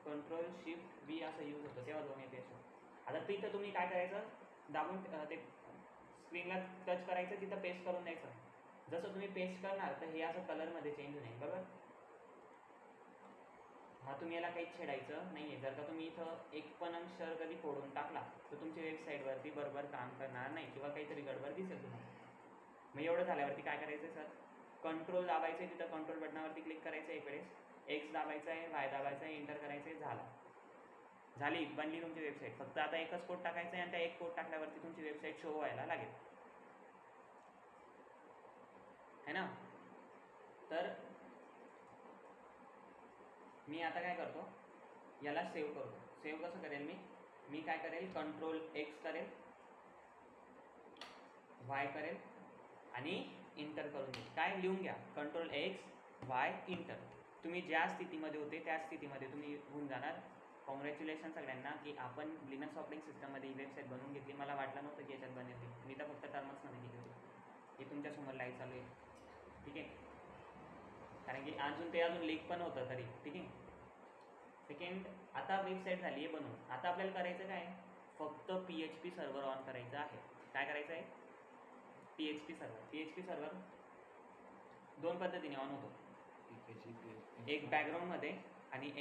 कंट्रोल शिफ्ट V असं यूज होतं, तेव्हा जाऊन हे पेस्ट होतं. आता तिथं तुम्ही काय करायचं, दाबून ते स्क्रीनला टच करायचं, तिथं पेस्ट करून द्यायचं. जसं तुम्ही पेस्ट करणार तर हे असं कलरमध्ये चेंज होईल, बरोबर? हा तुम्ही याला काहीच छेडायचं नाही आहे. जर का तुम्ही इथं एक पण अक्षर कधी फोडून टाकला तर तुमच्या वेबसाईटवरती बरोबर काम करणार नाही किंवा काहीतरी गडबड दिसेल तुम्हाला. मग एवढं झाल्यावरती काय करायचं सर, कंट्रोल दाबायचं आहे, तिथं कंट्रोल बटनावरती क्लिक करायचं आहे, एक वेळेस X दाबायचं आहे, Y दाबायचं आहे, एंटर करायचं आहे, झाली बनली तुमची वेबसाईट. फक्त आता एकच कोड टाकायचा आहे आणि त्या एक कोड टाकल्यावरती तुमची वेबसाईट शो व्हायला लागेल, है ना? तर मी आता काय करतो, याला सेव्ह करतो. सेव्ह कसं करेल मी काय करेल, कंट्रोल X करेल, Y करेल आणि इंटर करून देईल. काय लिहून घ्या, कंट्रोल X Y इंटर. तुम्ही ज्या स्थितीमध्ये होते त्या स्थितीमध्ये तुम्ही होऊन जाणार. कॉंग्रॅच्युलेशन सगळ्यांना की आपण लिनक्स ऑपरेटिंग सिस्टममध्ये ही वेबसाईट बनवून घेतली. मला वाटलं नव्हतं की याच्यात बनेल, मी तर फक्त टर्म्समध्ये केली होती. हे तुमच्यासमोर लाईव्ह चालू आहे, ठीक आहे? कारण की अजून लीक पण होतं तरी, ठीक आहे? सेकंड, आता वेबसाईट झाली आहे बनवून. आता आपल्याला करायचं काय, फक्त PHP सर्व्हर ऑन करायचं आहे. काय करायचं आहे, PHP सर्व्हर दोन पद्धतीने ऑन होतो, एक बॅकग्राऊंडमध्ये आणि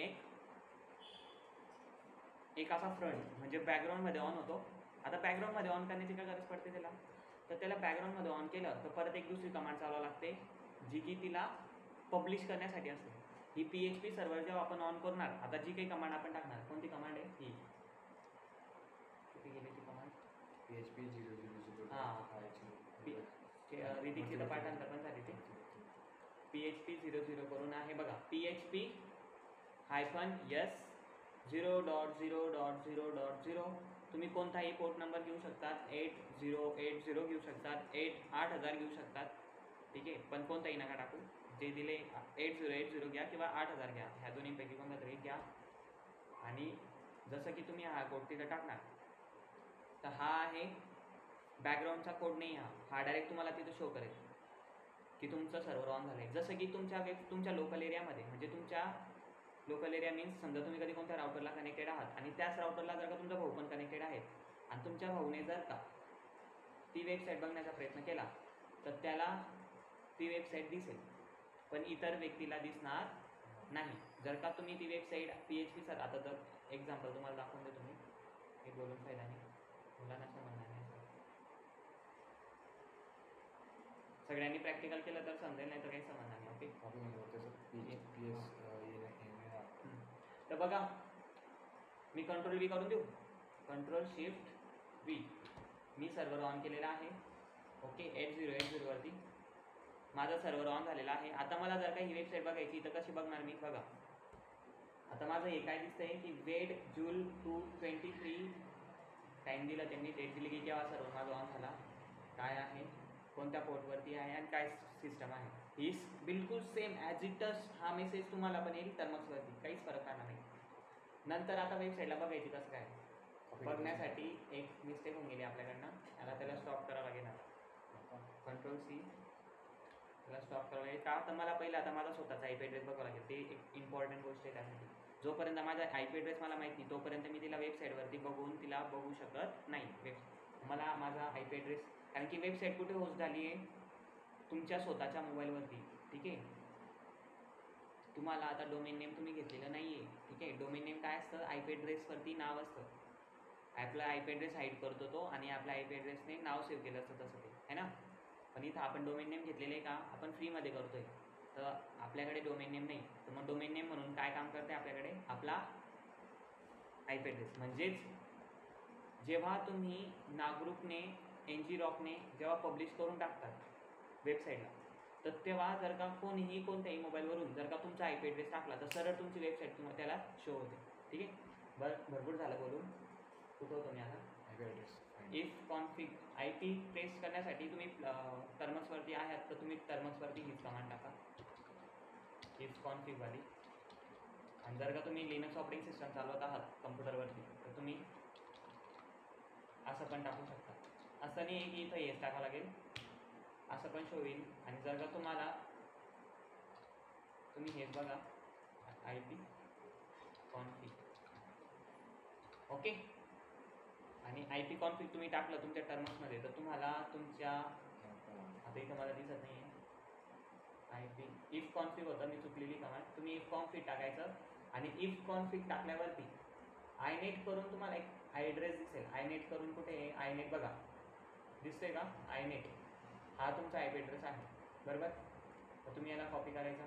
एक असा फ्रंट, म्हणजे बॅकग्राऊंडमध्ये ऑन होतो. आता बॅकग्राऊंडमध्ये ऑन करण्याची काय गरज पडते त्याला, तर त्याला बॅकग्राऊंडमध्ये ऑन केलं तर परत एक दुसरी कमांड चालवावी लागते जी की तिला पब्लिश करण्यासाठी असते. ही PHP सर्व्हर जेव्हा आपण ऑन करणार, आता जी काही कमांड आपण टाकणार, कोणती कमांड आहे ही, कुठे गेली ती कमांड, PHP 000 रितीची तर पाठांतर पण झाली ते. PHP 00 करून आहे बघा, PHP -s 0.0.0.0. तुम्ही कोणताही पोर्ट नंबर घेऊ शकतात, 8080 घेऊ शकतात, 8000 घेऊ शकतात, ठीक आहे? पण कोणताही नका टाकू, जे दिले 8080 घ्या किंवा 8000 घ्या, ह्या दोन्हीपैकी कोणता तरी घ्या. आणि जसं की तुम्ही हा कोड तिथं टाकणार, तर हा आहे बॅकग्राऊंडचा कोड नाही, हा डायरेक्ट तुम्हाला तिथं शो करेल की तुमचं सर्व्हर ऑन झालं आहे. जसं की तुमच्या लोकल एरियामध्ये, म्हणजे तुमच्या लोकल एरिया मीन्स समजा तुम्ही कधी कोणत्या राउटरला कनेक्टेड आहात आणि त्याच राउटरला जर का तुमचा भाऊ पण कनेक्टेड आहे आणि तुमच्या भाऊने जर का ती वेबसाईट बघण्याचा प्रयत्न केला तर त्याला ती वेबसाईट दिसेल पण इतर व्यक्तीला दिसणार नाही. जर का तुम्ही ती वेबसाईट PHP सर, आता जर एक्झाम्पल तुम्हाला दाखवून देतो मी, हे बोलून फायदा नाही, मुलांना समजणार नाही. सगळ्यांनी प्रॅक्टिकल केलं तर समजेल, नाही तर काही समजणार नाही. ओके, तर बघा मी कंट्रोल V करून देऊ, control shift V, me server on केलेला आहे. ओके, 8080 वरती माझा सर्व्हर ऑन झालेला आहे. आता मला जर का ही वेबसाईट बघायची तर कशी बघणार मी, बघा आता माझं हे काय दिसतंय की वेट जूल 223 टाईम दिला त्यांनी, डेट दिली की केव्हा सर्व माझा ऑन झाला, काय आहे, कोणत्या पोर्टवरती आहे आणि काय सिस्टम आहे. ही बिलकुल सेम ॲज इट इज हा मेसेज तुम्हाला पण येईल टर्म्सवरती, काहीच फरक पडणार नाही. नंतर आता वेबसाईटला बघायची कसं काय. बघण्यासाठी एक मिस्टेक होऊन गेली आपल्याकडनं, त्याला स्टॉप करावं लागेल. आता कंट्रोल सी, त्याला स्टॉप करावं लागेल का, तर मला पहिलं आता माझा स्वतःचा IP ॲड्रेस बघावं लागेल, ते एक इम्पॉर्टंट गोष्ट आहे त्यासाठी. जोपर्यंत माझा IP ॲड्रेस मला माहिती नाही तोपर्यंत मी तिला वेबसाईटवरती बघून तिला बघू शकत नाही. मला माझा IP ॲड्रेस, कारण की वेबसाईट कुठे होस्ट झाली आहे, तुमच्या स्वतःच्या मोबाईलवरती. ठीक आहे, तुम्हाला आता डोमेन नेम तुम्ही घेतलेलं नाही आहे. ठीक आहे, डोमेन नेम काय असतं, IP ॲड्रेसवरती नाव असतं. आपला IP ॲड्रेस हाईड करतो तो आणि आपल्या IP ॲड्रेसने नाव सेव्ह केलं असतं तसं ते आहे ना. पण इथं आपण डोमेन नेम घेतलेले का, आपण फ्रीमध्ये करतोय, तर आपल्याकडे डोमेन नेम नाही. तर मग डोमेन नेम म्हणून काय काम करते आपल्याकडे, आपला IP ॲड्रेस. म्हणजेच जेव्हा तुम्ही नागरूकने NGROCKने जेव्हा पब्लिश करून टाकतात वेबसाईटला, तर तेव्हा जर का कोणीही कोणत्याही मोबाईलवरून जर का तुमचा IP ॲड्रेस टाकला तर सरळ तुमची वेबसाईट तुम्हाला त्याला शो होते. ठीक आहे, भरपूर झालं बोलून, कुठं होतो मी आता. IP address if config IP paste करण्यासाठी तुम्ही टर्म्सवरती आहात तर तुम्ही टर्म्सवरती हीच कमांड टाका, इफ कॉन्फिगवाली. आणि जर का तुम्ही लिनक्स ऑपरेटिंग सिस्टम चालवत आहात कम्प्युटरवरती तर तुम्ही असं पण टाकू शकता. असं नाही आहे की इथं हेच टाकावं लागेल, असं पण शो होईल. आणि जर का तुम्हाला तुम्ही हेच बघा IP कॉन्फिग, ओके. आणि IP कॉन्फिग तुम्ही टाकलं तुमच्या टर्म्समध्ये तर तुम्हाला तुमच्या, आता इथं मला दिसत नाही आहे IP, इफ कॉन्फिग होतं, मी चुकलेली कमांड. तुम्ही इफ कॉन्फिग टाकायचं आणि इफ कॉन्फिग टाकल्यावरती inet करून तुम्हाला एक ॲड्रेस दिसेल. inet करून कुठे आहे, inet बघा दिसतोय का, inet हा तुमचा IP ॲड्रेस आहे, बरोबर. तर तुम्ही याला कॉपी करायचा,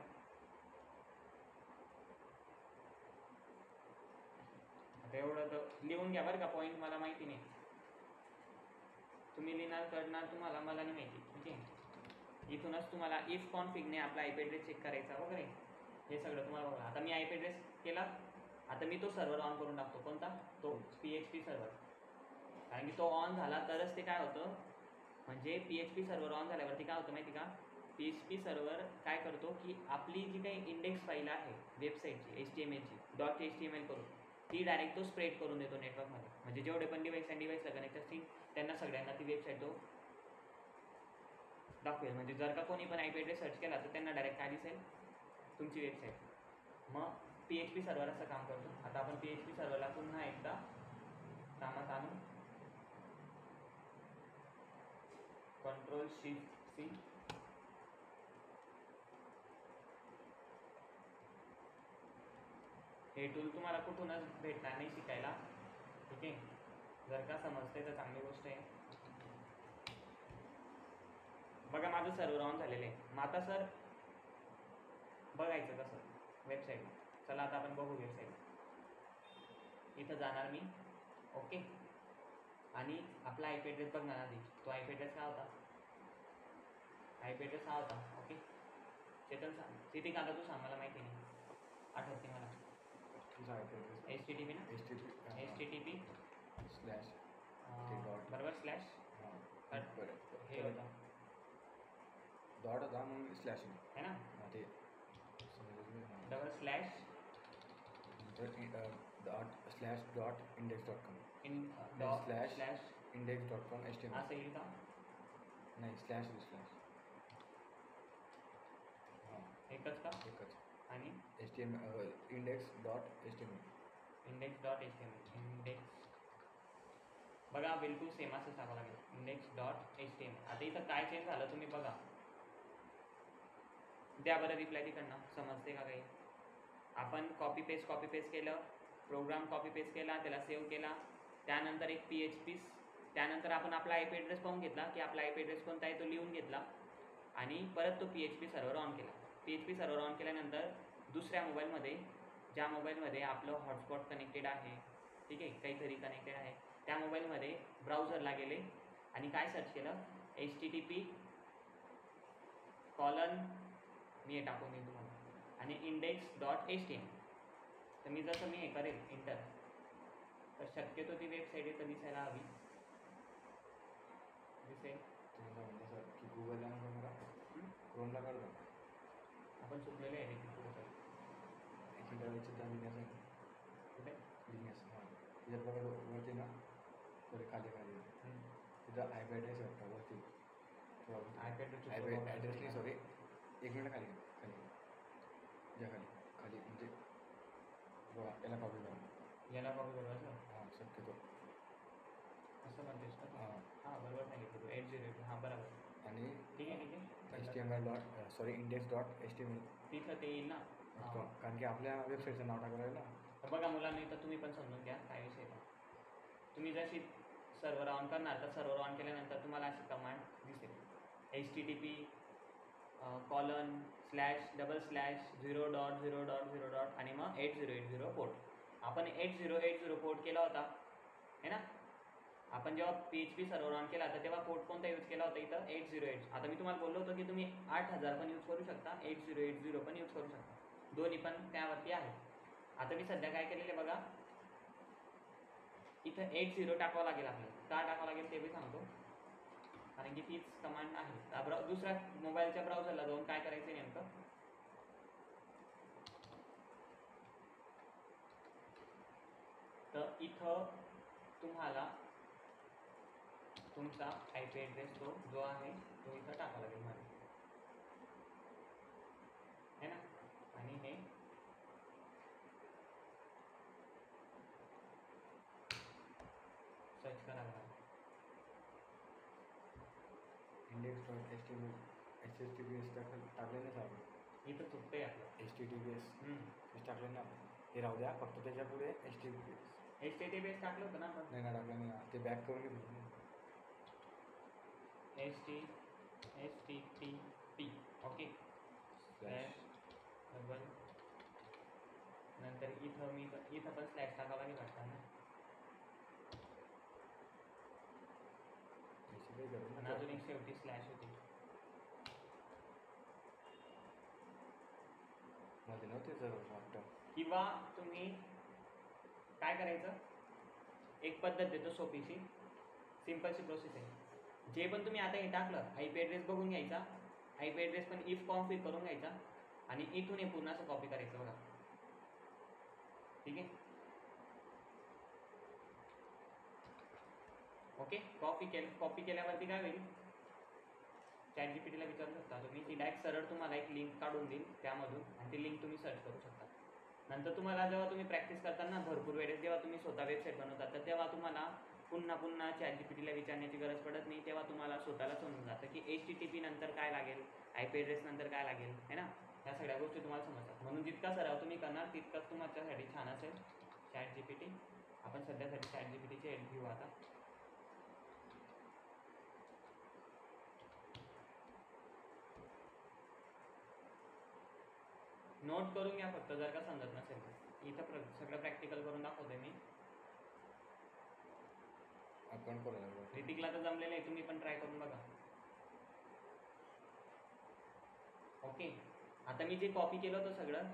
आता एवढं तर लिहून घ्या बरं का, पॉईंट मला माहिती नाही, तुम्ही लिहिणार करणार तुम्हाला, मला नाही माहिती. ठीक आहे, इथूनच तुम्हाला इफ कॉन्फिगने आपला IP ॲड्रेस चेक करायचा वगैरे, हे सगळं तुम्हाला बघा. आता मी IP ॲड्रेस केला, आता मी तो सर्व्हर ऑन करून टाकतो. कोणता, तो PHP सर्व्हर, कारण की तो ऑन झाला तरच ते काय होतं, म्हणजे PHP सर्व्हर ऑन झाल्यावरती काय होतं माहिती का, PHP सर्व्हर काय करतो की आपली जी काही इंडेक्स फाईल आहे वेबसाईटची HTMLची .html करून ती डायरेक्ट तो स्प्रेड करून देतो नेटवर्कमध्ये. म्हणजे जेवढे पण डिवाईस आणि डिवाईसला कनेक्ट असतील त्यांना सगळ्यांना ती वेबसाईट तो दाखवेल. म्हणजे जर का कोणी पण IP ॲड्रेस सर्च केला तर त्यांना डायरेक्ट काय दिसेल, तुमची वेबसाईट. मग PHP सर्व्हर असं काम करतो. आता आपण PHP सर्व्हरला पुन्हा एकदा कामात आणू, Ctrl+Shift+C. हे टूल तुम्हाला कुठूनच भेटणार नाही शिकायला. ठीक आहे, जर का समजते तर चांगली गोष्ट आहे. बघा माझं सर्व्हर ऑन झालेलं आहे. मग आता सर बघायचं कसं वेबसाईट, चला आता आपण बघू वेबसाईट. इथं जाणार मी, ओके. आणि आपला IP ॲड्रेस बघणार आधी, तो IP ॲड्रेस काय होता, IP ॲड्रेस हा होता, ओके. चेतन सांग, किती का तू सांग, मला माहिती नाही, आठवते मला. तुझा IP ॲड्रेस HTTP ना, HTTP स्लॅश बरोबर स्लॅश हे होता डॉट होता मग स्लॅश है ना, ते double slash ./.index.com in slash index.com HTML असं येईल का, नाही स्लॅश हां एकच का, एकच. आणि HTML index.html इंडेक्स बघा बिलकुल सेम असं टाकावं लागेल, index.html. आता इथं काय चेंज झालं तुम्ही बघा, द्या बरं रिप्लाय तिकडनं, समजते का काही. आपण कॉपी पेस्ट केलं, प्रोग्राम कॉपी पेस्ट केला, त्याला सेव्ह केला, त्यानंतर एक PHP, त्यानंतर आपण आपला IP ॲड्रेस पाहून घेतला की आपला IP ॲड्रेस कोणता आहे तो लिहून घेतला आणि परत तो PHP सर्व्हर ऑन केला. PHP सर्व्हर ऑन केल्यानंतर दुसऱ्या मोबाईलमध्ये, ज्या मोबाईलमध्ये आपलं हॉटस्पॉट कनेक्टेड आहे, ठीक आहे, काहीतरी कनेक्टेड आहे, त्या मोबाईलमध्ये ब्राउझरला गेले आणि काय सर्च केलं, HTTP मी हे टाकून देईन तुम्हाला, आणि index.html. तर मी जसं मी हे करेल इंटर, तर शक्यतो ती वेबसाईट इथं दिसायला हवी. दिसेल. तुम्ही म्हणता सर की गुगलला नका करा, क्रोमला करता. आपण चुकलेले आहे ते पुढे सर. एक इंटरनेटची त्या लिंक असेल कुठे? लिंक असेल हां त्याच्यात बघा वरती ना सॉरी खाली खाली तिथं आय पी ॲड्रेस वाटतं वरती iPad वर आय पी ॲड्रेस नाही सॉरी एक मिनिट खाली खाली ज्या खाली खाली म्हणजे बघा याला कॉपी करा. याला कॉपी करूया हां शक्यतो असं म्हणतेस का? हां हां बरोबर सांगितलं तू 808. हां बरोबर. आणि ठीक आहे. HTML सॉरी index.html तिथं ते येईल ना. हां. कारण की आपल्या वेबसाईटचं नाव टाकायला ना. तर बघा मुलांनी, तर तुम्ही पण समजून घ्या काय विषय आहे. तुम्ही जशी सर्व्हर ऑन करणार तर सर्व्हर ऑन केल्यानंतर तुम्हाला अशी कमांड दिसेल HTTP :/0.0.0. आणि मग 8080 पोर्ट. आपण 8080 पोर्ट केला होता है ना. आपण जेव्हा PHP सर्व्हर ऑन केला तर तेव्हा पोर्ट कोणता यूज केला होता इथं 808. आता मी तुम्हाला बोललो होतो की तुम्ही 8000 पण यूज करू शकता, 8080 पण यूज करू शकता, दोन्ही पण त्यावरती आहे. आता मी सध्या काय केलेलं आहे बघा, इथं 80 टाकावं लागेल आपल्याला. का टाकावं लागेल ते बी सांगतो, कारण की तीच कमांड आहे. दुसऱ्या मोबाईलच्या ब्राउझरला जाऊन काय करायचं नेमकं, तर इथं तुम्हाला तुमचा IP ॲड्रेस जो आहे तो इथं टाकावा लागेल मला है ना. आणि हे सर्च करावं लागेल. index.html टाकले ना आपण इथं चुकतंय आपलं. HTTPS टाकले ना आपण. हे राहू द्या फक्त त्याच्या पुढे HTTPS टाकलं होतं ना आपण. नाही ना टाकलं नाही ना ते बॅक करून घेतलं. HTTP ओके डबल नंतर इथं पण स्लॅश टाकावं लागेल वाटतं ना. आणि अजून एक शेवटी स्लॅश होती. मध्ये नव्हते जर वाटतं. किंवा तुम्ही काय करायचं, एक पद्धत देतो सोपीशी, सिम्पलची प्रोसेस आहे. जे पण तुम्ही आता हे टाकलं IP ॲड्रेस बघून घ्यायचा, IP ॲड्रेस पण इफ कॉन्फिग करून घ्यायचा आणि इथून हे पूर्ण असं कॉपी करायचं बघा. ठीक आहे ओके. कॉपी केल्यावरती काय होईल, ChatGPT ला विचारू शकता तुम्ही, ती डायरेक्ट सरळ तुम्हाला एक लिंक काढून देईल त्यामधून, आणि ती लिंक तुम्ही सर्च करू शकता. नंतर तुम्हाला जेव्हा तुम्ही प्रॅक्टिस करताना भरपूर वेळेस जेव्हा तुम्ही स्वतः वेबसाईट बनवतात तर तेव्हा तुम्हाला पुन्हा ChatGPT ला विचारण्याची गरज पडत नाही. तेव्हा तुम्हाला स्वतःला समजून जातं की HTTP नंतर काय लागेल, IP ॲड्रेस नंतर काय लागेल है ना. ह्या सगळ्या गोष्टी तुम्हाला समजतात. म्हणून जितका सराव तुम्ही करणार तितकाच तुमच्यासाठी छान असेल ChatGPT. आपण सध्यासाठी ChatGPTची हेल्प घेऊ आता. नोट करून घ्या फक्त जर का समजत नसेल तर. इथं सगळं प्रॅक्टिकल करून दाखवतोय मी. अकाउंट करायला ऋतिकला तर जमलेलं आहे, तुम्ही पण ट्राय करून बघा. ओके. आता मी जे कॉपी केलं होतं सगळं,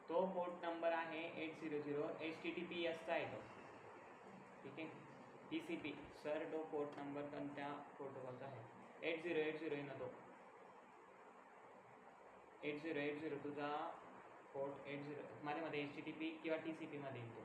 तो पोर्ट नंबर आहे 800. HTTPS चा आहे तो. ठीक आहे. TCP सर तो पोर्ट नंबर कोणत्या प्रोटोकॉलचा आहे, 8080 आहे ना तो. 8080 तुझा पोर्ट 80 माझ्यामध्ये HTTP किंवा TCP मध्ये येईल तो.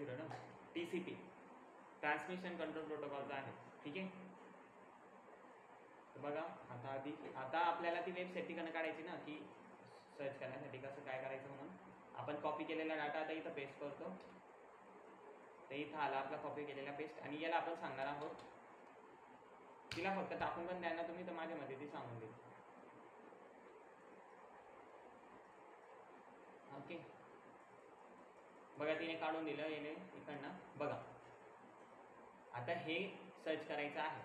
ना TCP ट्रान्समिशन कंट्रोल प्रोटोकॉलचा आहे. ठीक आहे. तर बघा आता आपल्याला ती वेबसाईट ठिकाणं काढायची ना, की सर्च करण्यासाठी कसं काय करायचं म्हणून. आपण कॉपी केलेला डाटा आता इथं पेस्ट करतो. तर इथं आला आपला कॉपी केलेला पेस्ट, आणि याला आपण सांगणार आहोत, तिला फक्त टाकून पण द्या ना तुम्ही, तर माझ्या मध्ये ती सांगून देईल. ओके. बघा तिने काढून दिलं इकडनं. बघा आता हे सर्च करायचं आहे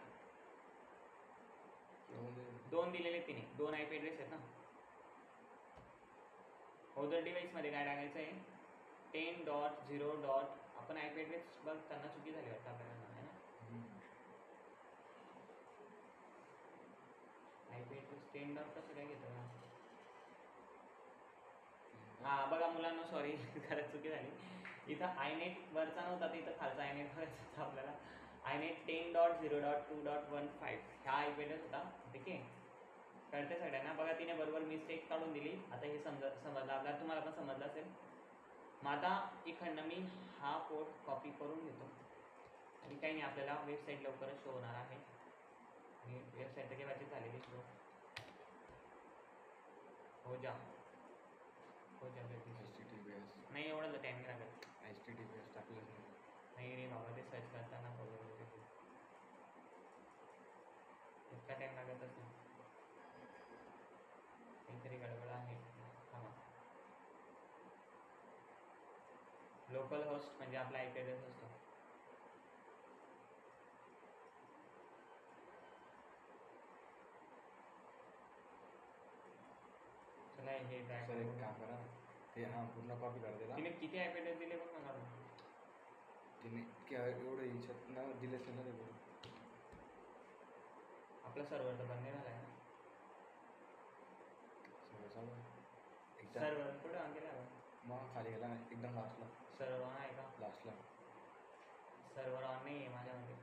दोन दिलेले तिने 2 IP ॲड्रेस आहेत ना. अदर डिव्हाइसमध्ये काय टाकायचं आहे 10.0. आपण IP ॲड्रेस बघ त्यांना चुकी झाली वाटतं आपल्याला आहे ना. IP address 10. कसं काय घेतं हां बघा मुलांना सॉरी खरंच चुकी झाली. इथं iNet वरचा नव्हता तर इथं खालचा iNet बघायचा होता आपल्याला. iNet 10.0.2.15 हा IP ॲड्रेस होता. ठीक आहे कळते सगळ्यांना. बघा तिने बरोबर मिस्टेक काढून दिली. आता हे समजलं आपल्याला तुम्हाला पण समजलं असेल. मग आता इकडनं मी हा कोड कॉपी करून घेतो आणि काही नाही आपल्याला वेबसाईट लवकरच शो होणार आहे आणि वेबसाईट तर केव्हाची झालेली शो हो जा HTTPS नाही एवढं टाईम नाही लागत. HTTPS टाकलंच नाही. नाही रे बाबा ते सर्च करताना प्रॉब्लेम होते इतका टाईम लागतच नाही. काहीतरी गडबड आहे. हां लोकल होस्ट म्हणजे आपला IP ॲड्रेस असतो. चला हे ट्राय सर एक काम करा ते हां पूर्ण कॉपी कर दिला तिने किती IP ॲड्रेस दिले बघ ना काढून. तिने एवढं याच्यात ना दिलेच नाही ना ते बरोबर. आपला सर्व्हर तर बंद नाही झाला आहे. सगळं चालू आहे. एकदा सर्व्हर कुठे ऑन केला मग खाली गेला नाही एकदम लास्टला सर्व्हर ऑन आहे का. लास्टला सर्व्हर ऑन नाही आहे माझ्यामध्ये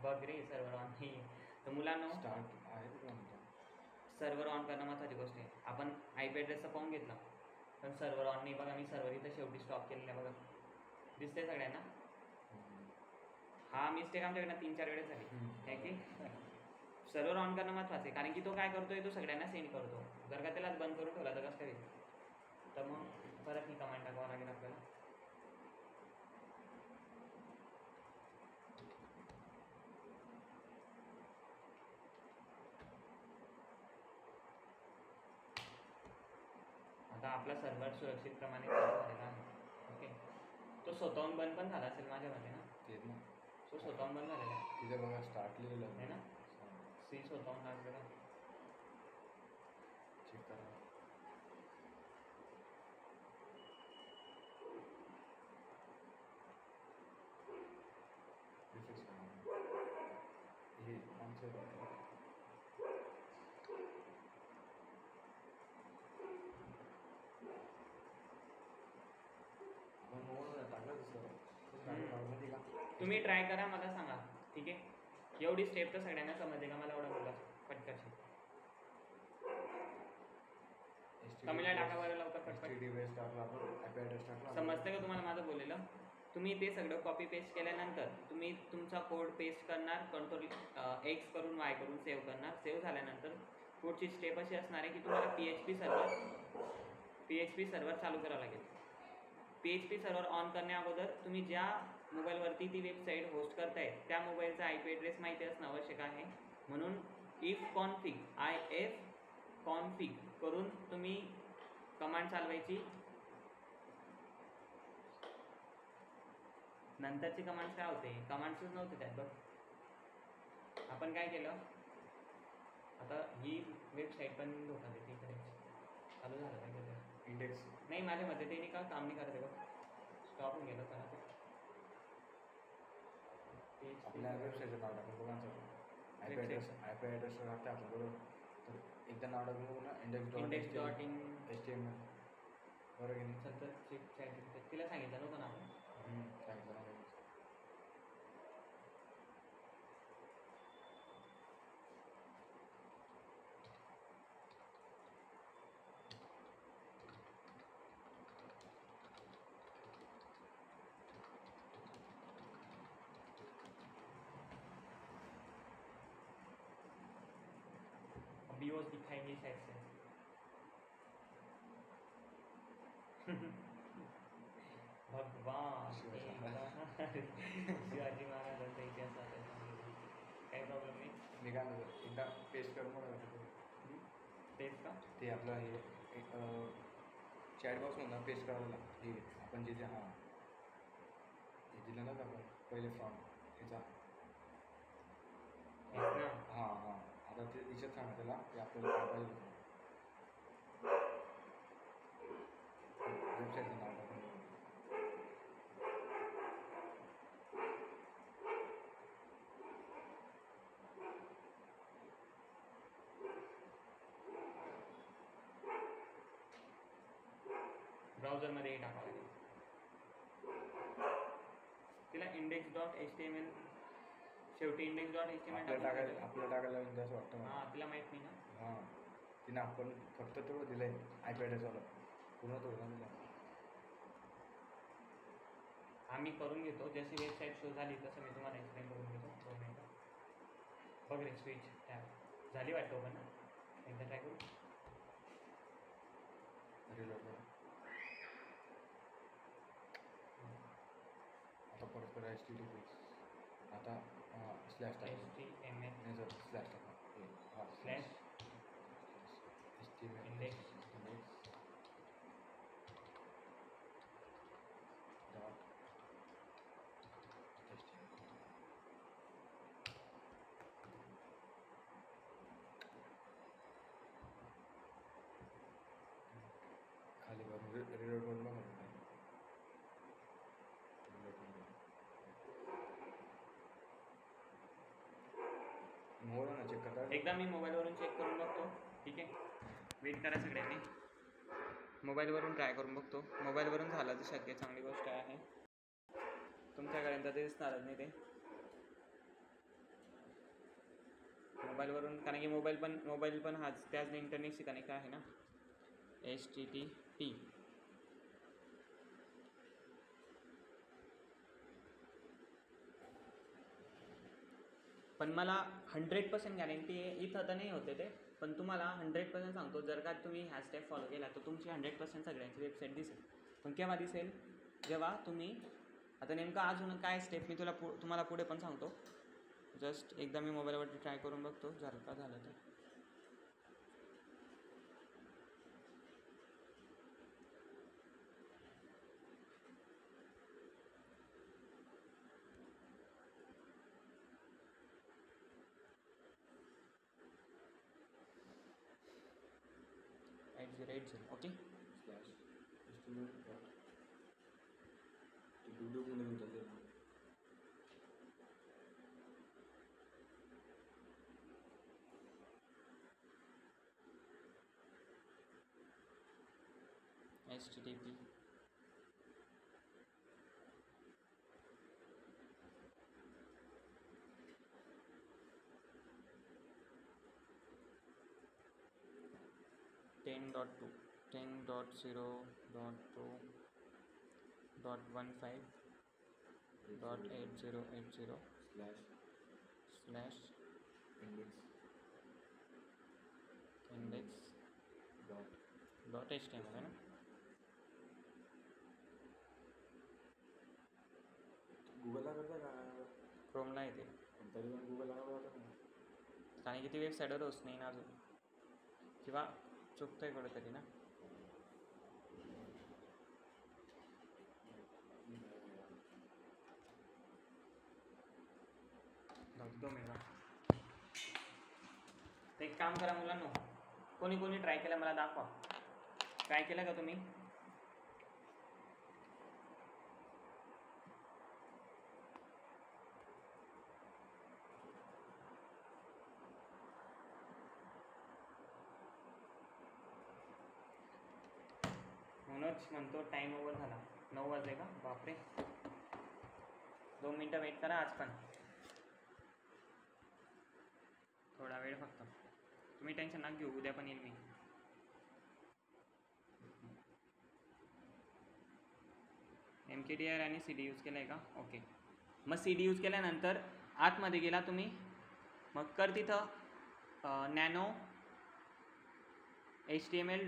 बघ रे सर्व्हर ऑन नाही आहे. तर मुलांना स्टार्ट आहे कुठं म्हणतो सर्व्हर ऑन करणं महत्त्वाची गोष्ट आहे. आपण IP ॲड्रेसचा पाहून घेतला पण सर्व्हर ऑन नाही. बघा मी सर्व्हर इथं शेवटी स्टॉप केलेलं आहे बघा दिसतंय सगळ्यांना. हा मिस्टेक आमच्याकडनं 3-4 वेळेस झाली आहे की सर्व्हर ऑन करणं महत्त्वाचं आहे. कारण की तो काय करतोय तो सगळ्यांना सेंड करतो. जर का त्यालाच बंद करून ठेवला तर कसं काय तर मग परत ही कमांड टाकावं लागेल आपल्याला. आता आपला सर्व्हर सुरक्षितप्रमाणे चालू झालेला आहे. ओके तो स्वतःहून बंद पण झाला असेल माझ्या मते ना. तेच ना तो स्वतःहून बंद झालेला आहे तिथे बघा स्टार्ट लिहिलेलं आहे ना. सी स्वतःहून लागलेला चेक करा रिफ्रेश करा हे आमचं आपण मोबाईल टाकलं सर का तुम्ही ट्राय करा मला सांगा. ठीक आहे एवढी स्टेप तर सगळ्यांना समजते का मला एवढं बोला पटकन तमिळला टाका बरं लवकर पटपट. HTTPS टाकला आपण IP ॲड्रेस टाकला समजतं का तुम्हाला माझं बोललेलं. तुम्ही ते सगळं कॉपी पेस्ट केल्यानंतर तुम्ही तुमचा कोड पेस्ट करणार कंट्रोल X करून Y करून सेव्ह करणार. सेव्ह झाल्यानंतर पुढची स्टेप अशी असणार आहे की तुम्हाला PHP सर्व्हर चालू करावं लागेल. PHP सर्व्हर ऑन करण्या अगोदर तुम्ही ज्या मोबाईलवरती ती वेबसाईट होस्ट करताय त्या मोबाईलचा IP ॲड्रेस माहिती असणं आवश्यक आहे. म्हणून if config करून तुम्ही कमांड चालवायची. नंतरची कमांड्स काय होते कमांड्सच नव्हते त्यात बघ. आपण काय केलं आता ही वेबसाईट पण धोका देते इकडे चालू झालं पाहिजे इंडेक्स नाही माझ्या मते ते नाही का काम नाही करते बघ स्टॉप होऊन गेलं चला ते आपल्या वेबसाईटचं नाव टाकून बघा IP ॲड्रेस टाकतं आपण बरोबर तर एकदा नाव टाकून ना index.in HTML बरोबर की नाही सतत तिला सांगितलं नव्हतं ना आपण. सांगितलं ना BOS दिखाएंगे शायद से भगवान शिवाजी महाराजांचा इतिहास काही प्रॉब्लेम नाही. मी काय म्हणतो एकदा पेस्ट करून बघा तेच का ते आपलं हे एक चॅटबॉक्समधून पेस्ट करायला हे आपण जे हां हे दिलं ना आपण पहिले फ्रॉम ह्याचा हेच ना हां हां आता ते इच्छा सांगा त्याला की आपल्याला काय पाहिजे वेबसाईटचं नाव टाकून. ब्राउझरमध्ये हे टाकावं लागेल तिला index.html शेवटी index.html आपल्याला टाकायला म्हणजे असं वाटतं मला. हां तिला माहीत नाही ना. हां तिनं आपण फक्त तेवढं दिलं आहे IP ॲड्रेसवाला पूर्ण थोडं दिलं. आम्ही करून घेतो जशी वेबसाईट शो झाली तसं मी तुम्हाला एक्सप्लेन करून घेतो 2 मिनिटं. बघ रे स्विच टॅब झाली वाटतं पण एकदा ट्राय करू. रिलोड करा. आता परत करा HTTP. आता स्लॅश टाका. HTML नाही सर स्लॅश टाका. हां slash HTML index dot HTML. खाली वरून रिलोड करून बघा. मोबाईल ना चेक करता. एकदा मी मोबाईलवरून चेक करून बघतो. ठीक आहे वेट करा सगळ्यांनी. मोबाईलवरून ट्राय करून बघतो. मोबाईलवरून झालं तर शक्य चांगली गोष्ट आहे. तुमच्यापर्यंत ते दिसणारच नाही ते मोबाईलवरून कारण की मोबाईल पण हाच त्याच इंटरनेटशी कनेक्ट आहे ना. HTTP पण मला 100% गॅरंटी आहे इथं तर नाही होते ते पण तुम्हाला 100% सांगतो जर का तुम्ही ह्या स्टेप फॉलो केला तर तुमची 100% सगळ्यांची वेबसाईट दिसेल. पण केव्हा दिसेल जेव्हा तुम्ही आता नेमकं अजून काय स्टेप मी तुम्हाला पुढे पण सांगतो. जस्ट एकदा मी मोबाईलवरती ट्राय करून बघतो जर का झालं तर. @080 ओके. स्लॅश HTML dot ते व्हिडिओ मध्ये घेऊन चालते ना. HTTP .10.2 10.0.2.15.8080 slash index dot .html है ना. गुगलला करता का क्रोमला येते पण तरी पण गुगलला करता का कारण की ती वेबसाईटवर होत नाही ना अजून किंवा चुकतंय कुठेतरी ना. धरतो मी ना. तर एक काम करा मुलांनो कोणी कोणी ट्राय केलं मला दाखवा. ट्राय केलं का तुम्ही. मनोज म्हणतो टाईम ओव्हर झाला 9 वाजले का बापरे. 2 मिनटं वेट करा आज पण थोडा वेळ फक्त. तुम्ही टेन्शन नका घेऊ उद्या पण येईल मी. MKDR आणि CD यूज केलं आहे का ओके. मग CD यूज केल्यानंतर आतमध्ये गेला तुम्ही मग कर तिथं नॅनो HTML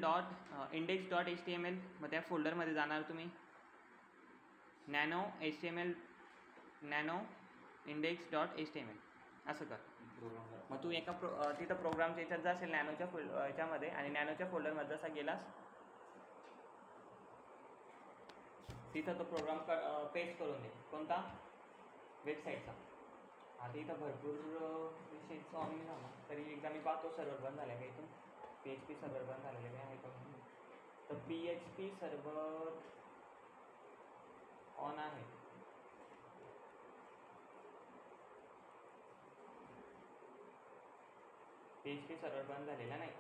index.html मग त्या फोल्डरमध्ये जाणार तुम्ही. नॅनो index.html असं कर. मग तू एका तिथं प्रोग्रामच्या याच्यात जाशील नॅनोच्या याच्यामध्ये आणि नॅनोच्या फोल्डरमध्ये जसा गेलास तिथं तो प्रोग्राम पेस्ट करून दे. कोणता वेबसाईटचा आता इथं भरपूर विषय ऑन नाही झाला तरी एकदा मी पाहतो सर्व्हर बंद झाला का इथून PHP सर्व्हर बंद झालेले आहे का म्हणून. तर PHP सर्व्हर ऑन आहे. PHP सर्व्हर बंद झालेला नाही.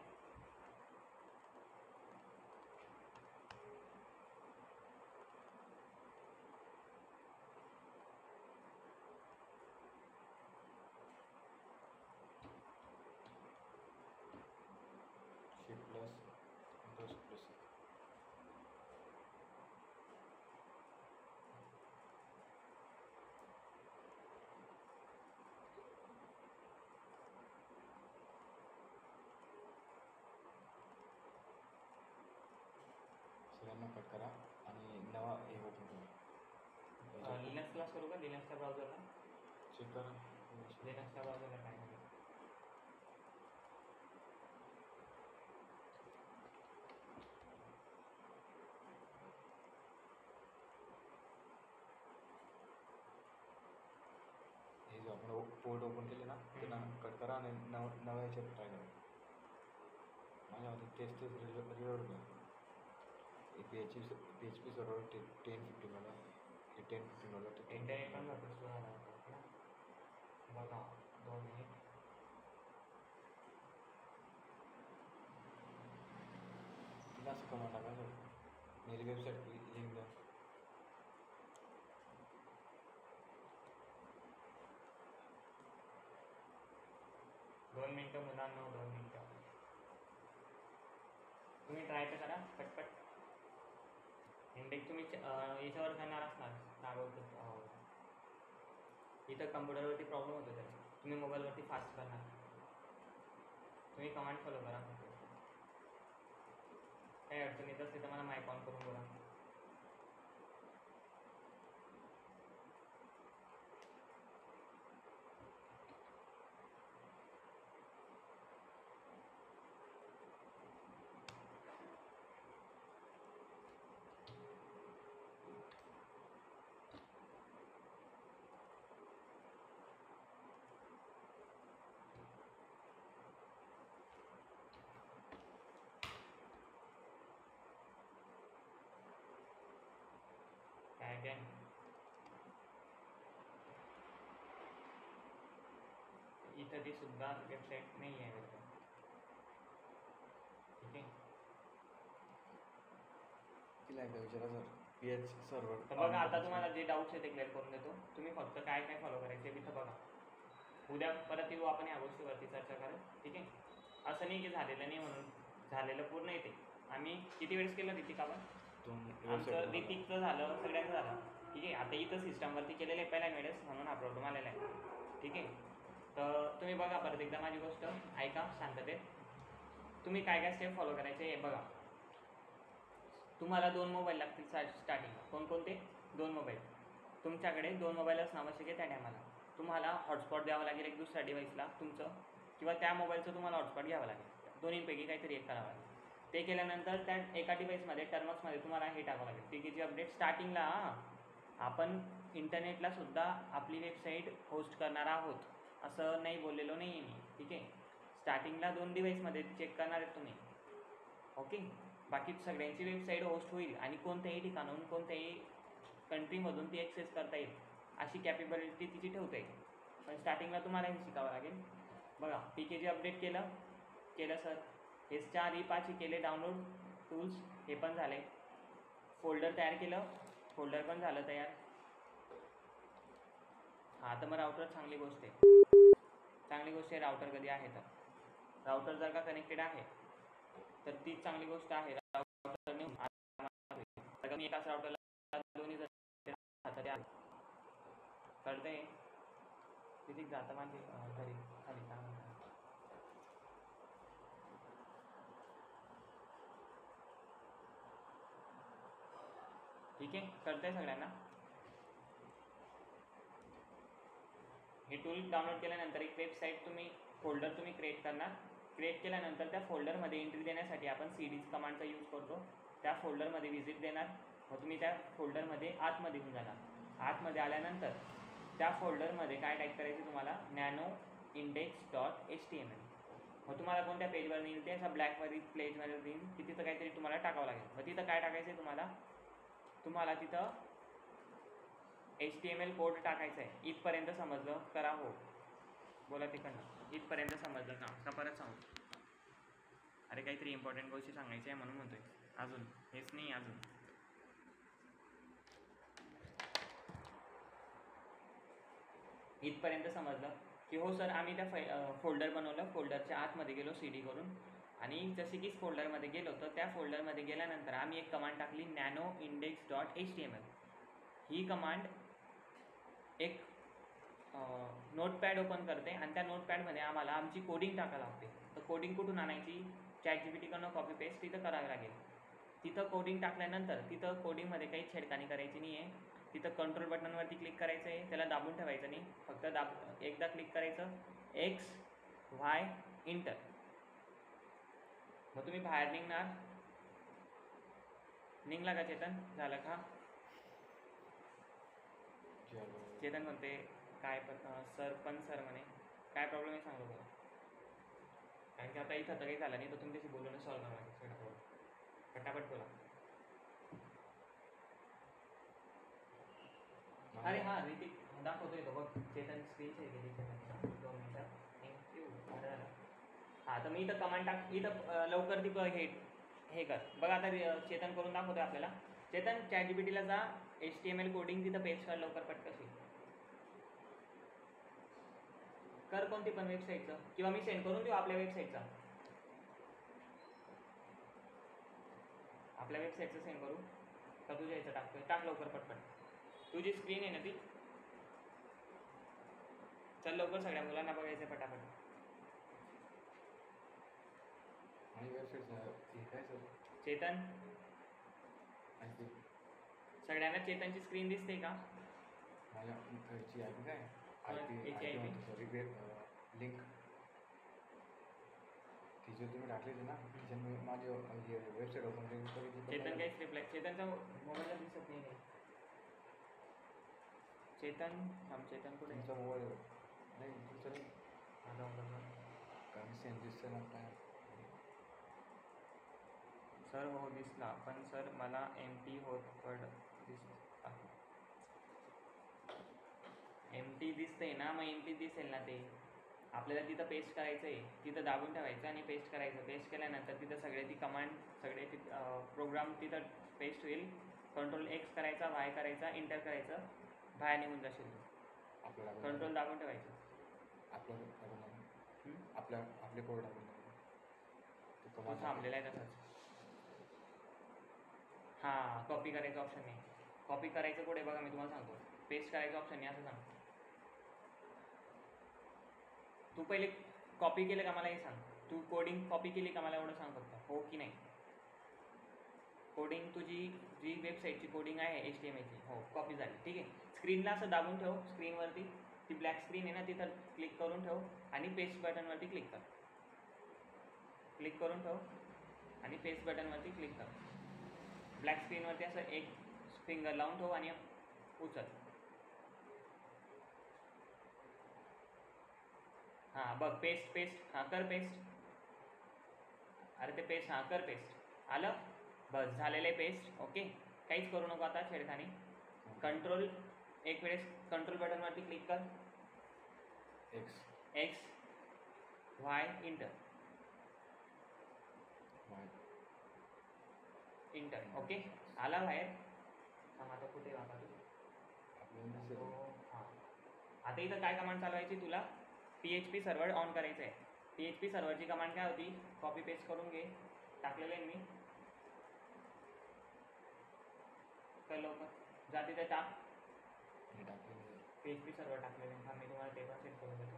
Shift plus 10+. सगळ्यांना कट करा आणि नवा हे ओपन करा. लिनक्सला करू का लिनक्सच्या ब्राउझरला चेक करा. लिनक्सच्या ब्राउझरला काय नाही. हे जो आपण पोर्ट ओपन केले ना त्यांना कट करा आणि नव्या ह्याच्यात ट्राय करा. माझ्यामध्ये तेच रिलोड घ्या. PHP सर्व्हर 10.15 वाला हे 10.15 वाला इंटरनेट पण भरपूर स्लो झाला होता. बघा 2 मिनिट. तिला असं कमा टाका सर मेरी वेबसाईट की लिंक द्या. दोन मिनटं मुलांना 2 मिनटं तुम्ही ट्राय तर करा पटपट. इंडेक्स तुम्ही याच्यावर करणार असणार काय बोलतो इथं कम्प्युटरवरती प्रॉब्लेम होतो त्याला तुम्ही मोबाईलवरती फास्ट करणार. तुम्ही कमांड फॉलो करा. काही अडचण येत असते तर मला माईक ऑन करून बोला. काय काय इथं ती सुद्धा वेबसाईट नाही आहे वरती. ठीक आहे. तिला एकदा विचारा सर PH सर्व्हर. तर बघा आता तुम्हाला जे डाऊट्स आहे ते क्लिअर करून देतो. तुम्ही फक्त काय काय फॉलो करायचे इथं बघा. उद्या परत येऊ आपण या गोष्टीवरती चर्चा करत. ठीक आहे. असं नाही की झालेलं नाही म्हणून झालेलं पूर्ण येते. आम्ही किती वेळेस केलं ऋतिक आपण आमचं ऋतिकचं झालं सगळ्यांचं झालं. ठीक आहे. आता इथं सिस्टमवरती केलेलं आहे पहिल्या वेळेस म्हणून हा प्रॉब्लेम आलेला आहे. ठीक आहे. तर तुम्ही बघा परत एकदा माझी गोष्ट ऐका शांततेत. तुम्ही काय काय स्टेप फॉलो करायचे हे बघा. तुम्हाला 2 मोबाईल लागतील स्टार्टिंग. कोणकोणते 2 मोबाईल. तुमच्याकडे 2 मोबाईल असणं आवश्यक आहे त्या टायमाला. तुम्हाला हॉटस्पॉट द्यावं लागेल एक दुसऱ्या डिव्हाइसला तुमचं किंवा त्या मोबाईलचं तुम्हाला हॉटस्पॉट घ्यावं लागेल. दोन्हीपैकी काहीतरी एक करावं लागेल. ते केल्यानंतर त्या एका डिव्हाइसमध्ये टर्म्समध्ये तुम्हाला हे टाकावं लागेल PKG अपडेट स्टार्टिंगला. आपण इंटरनेटला सुद्धा आपली वेबसाईट होस्ट करणार आहोत असं नाही बोललेलो नाही आहे मी. ठीक आहे. स्टार्टिंगला 2 डिव्हाइसमध्ये चेक करणार आहेत तुम्ही. ओके. बाकी सगळ्यांची वेबसाईट होस्ट होईल आणि कोणत्याही ठिकाणाहून कोणत्याही कंट्रीमधून ती ॲक्सेस करता येईल अशी कॅपेबिलिटी तिची ठेवता येईल. पण स्टार्टिंगला तुम्हाला हे शिकावं लागेल. बघा PKG अपडेट केलं सर. हे 4 E5 केले डाउनलोड टूल्स हे पण झाले. फोल्डर तयार केलं. फोल्डर पण झालं तयार. हां तर मग राउटर चांगली गोष्ट आहे. राउटर कधी आहे तर राउटर जर का कनेक्टेड आहे तर तीच चांगली गोष्ट आहे. राउटरने मी एकाच राउटरला दोन्ही जण कळतंय. किती जातं माझे घरी खाली काय म्हणतात. ठीक आहे. कळतंय सगळ्यांना. हे टूल डाउनलोड केल्यानंतर एक वेबसाईट फोल्डर तुम्ही क्रिएट करणार. क्रिएट केल्यानंतर त्या फोल्डरमध्ये एंट्री देण्यासाठी आपण CD कमांडचा यूज करतो. त्या फोल्डरमध्ये व्हिजिट देणार. मग तुम्ही त्या फोल्डरमध्ये आतमध्ये घेऊन जाणार. आतमध्ये आल्यानंतर त्या फोल्डरमध्ये काय टाईप करायचं तुम्हाला, नॅनो इंडेक्स डॉट HTML. मग तुम्हाला कोणत्या पेजवर नेईल ते असं ब्लॅकमध्ये पेजमध्ये देईल की तिथं काहीतरी तुम्हाला टाकावं लागेल. मग तिथं काय टाकायचं आहे तुम्हाला तिथं HTML कोड टाकायचा आहे. इथपर्यंत समजलं करा हो, बोला तिकडनं इथपर्यंत समजलं का परत सांगू? अरे काहीतरी इम्पॉर्टंट गोष्टी सांगायच्या आहे म्हणून म्हणतोय. अजून हेच नाही, अजून इथपर्यंत समजलं की हो सर आम्ही त्या फोल्डर बनवलं, फोल्डरच्या आतमध्ये गेलो CD करून, आणि जसे की फोल्डरमध्ये गेलो तर त्या फोल्डरमध्ये गेल्यानंतर आम्ही एक कमांड टाकली नॅनो इंडेक्स डॉट HTML. ही कमांड एक नोटपॅड ओपन करते आणि त्या नोटपॅडमध्ये आम्हाला आमची कोडिंग टाकायला लागते. तर कोडिंग कुठून आणायची, ChatGPTकडनं कॉपी पेस्ट तिथं करावी लागेल. तिथं कोडिंग टाकल्यानंतर तिथं कोडिंगमध्ये काही छेडखानी करायची नाही आहे. तिथं कंट्रोल बटनवरती क्लिक करायचं आहे, त्याला दाबून ठेवायचं नाही, फक्त एकदा क्लिक करायचं, XY इंटर. मग तुम्ही बाहेर निघला का चेतन? झालं का? चेतन म्हणते काय सर म्हणे काय प्रॉब्लेम आहे सांगतो बरं, कारण की आता इथं तर काही झालं नाही तर तुमच्याशी बोलूनच सॉल्व करावं लागेल. फटाफट बोला. अरे हां ऋतिक दाखवतोय तो बघ, चेतन स्क्रीन शेअर केली चेतन 2 मिनिटं. थँक्यू. हां तर मी इथं कमांड इथं लवकर ती हे कर बघा. आता चेतन करून दाखवतोय आपल्याला. चेतन ChatGPTला जा, HTML कोडिंग तिथं पेस्ट कर लवकर पटकशी कर, कोणती पण वेबसाईटचं, किंवा मी सेंड करून देऊ आपल्या वेबसाईटचा, सेंड करू का तुझ्या याचं टाकतोय? टाक लवकर पटपट. तुझी स्क्रीन आहे ना ती, चल लवकर, सगळ्या मुलांना बघायचं फटाफट. चेतन सगळ्यांना चेतनची स्क्रीन दिसते का? लिंक ती जो तुम्ही टाकली ना त्याच्यामुळे माझी वेबसाईट ओपन केली. चेतन काहीच रिप्लाय, चेतनचा मोबाईलला दिसत नाही. चेतन कुठे? तुमचा मोबाईल नाही तुमचं नाही. कमी सेंट दिसतं ना काय सर हो दिसला, पण सर मला एमटी एमटी दिसतंय ना, मग एमटी दिसेल ना. ते आपल्याला तिथं पेस्ट करायचं आहे, तिथं दाबून ठेवायचं आणि पेस्ट करायचं. पेस्ट केल्यानंतर तिथं सगळे ती कमांड सगळे प्रोग्राम तिथं पेस्ट होईल. कंट्रोल X करायचा, Y करायचा, इंटर करायचं, बाहेर निघून जाशील तू. कंट्रोल दाबून ठेवायचं. आपले कोड तो थांबलेला आहे तसाच. हां कॉपी करायचं ऑप्शन नाही. कॉपी करायचं पुढे बघा मी तुम्हाला सांगतो. पेस्ट करायचं ऑप्शन नाही असं सांग. तू पहिले कॉपी केलं का मला हे सांग. तू कोडिंग कॉपी केली का मला एवढं सांग फक्त, हो की नाही. कोडिंग तुझी जी वेबसाईटची कोडिंग आहे HTMLची, हो कॉपी झाली, ठीक आहे. स्क्रीनला असं दाबून ठेव, स्क्रीनवरती ती ब्लॅक स्क्रीन आहे ना तिथं क्लिक करून ठेव आणि पेस्ट बटनवरती क्लिक कर. क्लिक करून ठेव आणि पेस्ट बटनवरती क्लिक कर. ब्लॅक स्क्रीनवरती असं एक फिंगर लावून ठेव आणि उचल. हां बघ पेस्ट हां कर पेस्ट. अरे ते पेस्ट हां कर पेस्ट. आलं बस, झालेलं आहे पेस्ट. ओके काहीच करू नको आता छेडखानी. एक वेळेस कंट्रोल बटनवरती क्लिक कर, X Y इंटर. ओके आला बाहेर. हां आता कुठे वापरू हां. आता इथं काय कमांड चालवायची तुला, PHP सर्व्हर ऑन करायचं आहे. PHP सर्व्हरची कमांड काय होती, कॉपी पेस्ट करून घे, टाकलेलं आहे मी. कर लवकर, जा तिथे टाक. PHP सर्व्हर टाकलेलं आहे. मी तुम्हाला ते पण सेट करून देतो.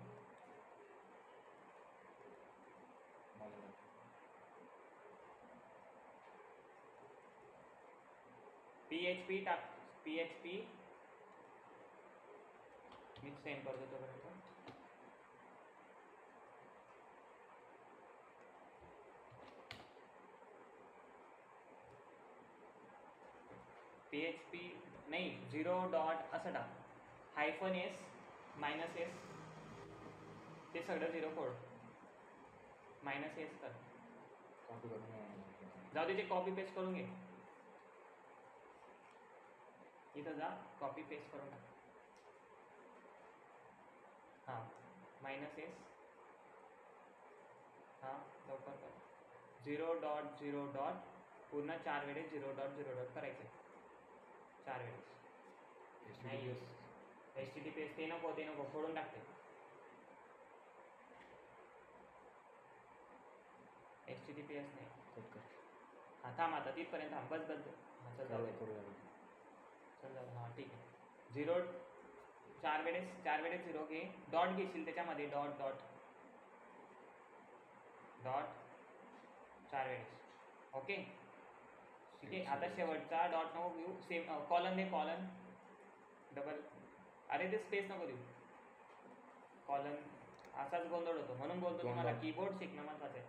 PHP टाक, PHP मी सेंड करतो तोपर्यंत. PHP नाही 0 डॉट असं टाक, -s -s ते सगळं 0 फोड -s कर. कॉपी करून जाऊ दे ते कॉपी पेस्ट करून घे. इथं जा कॉपी पेस्ट करून टाक. हां -s हां लवकर कर. 0.0. पूर्ण 4 वेळेस 0.0. करायचं 4 वेळेस. नाही HTTPS ते नको फोडून टाकते. HTTPS नाही. कट कर. हां थांब आता तिथपर्यंत थांब. बस हां चल जाऊ दे. करूया. चल जाऊ. हां ठीक आहे. 0 4 वेळेस 0 घे. डॉट घेशील त्याच्यामध्ये डॉट 4 वेळेस. ओके ठीक आहे. आता शेवटचा डॉट नको घेऊ. सेम कॉलन दे. Colon double. अरे ते स्पेस नको देऊ. कॉलन असाच गोंधळ होतो म्हणून बोलतो तुम्हाला कीबोर्ड शिकणं महत्त्वाचं आहे.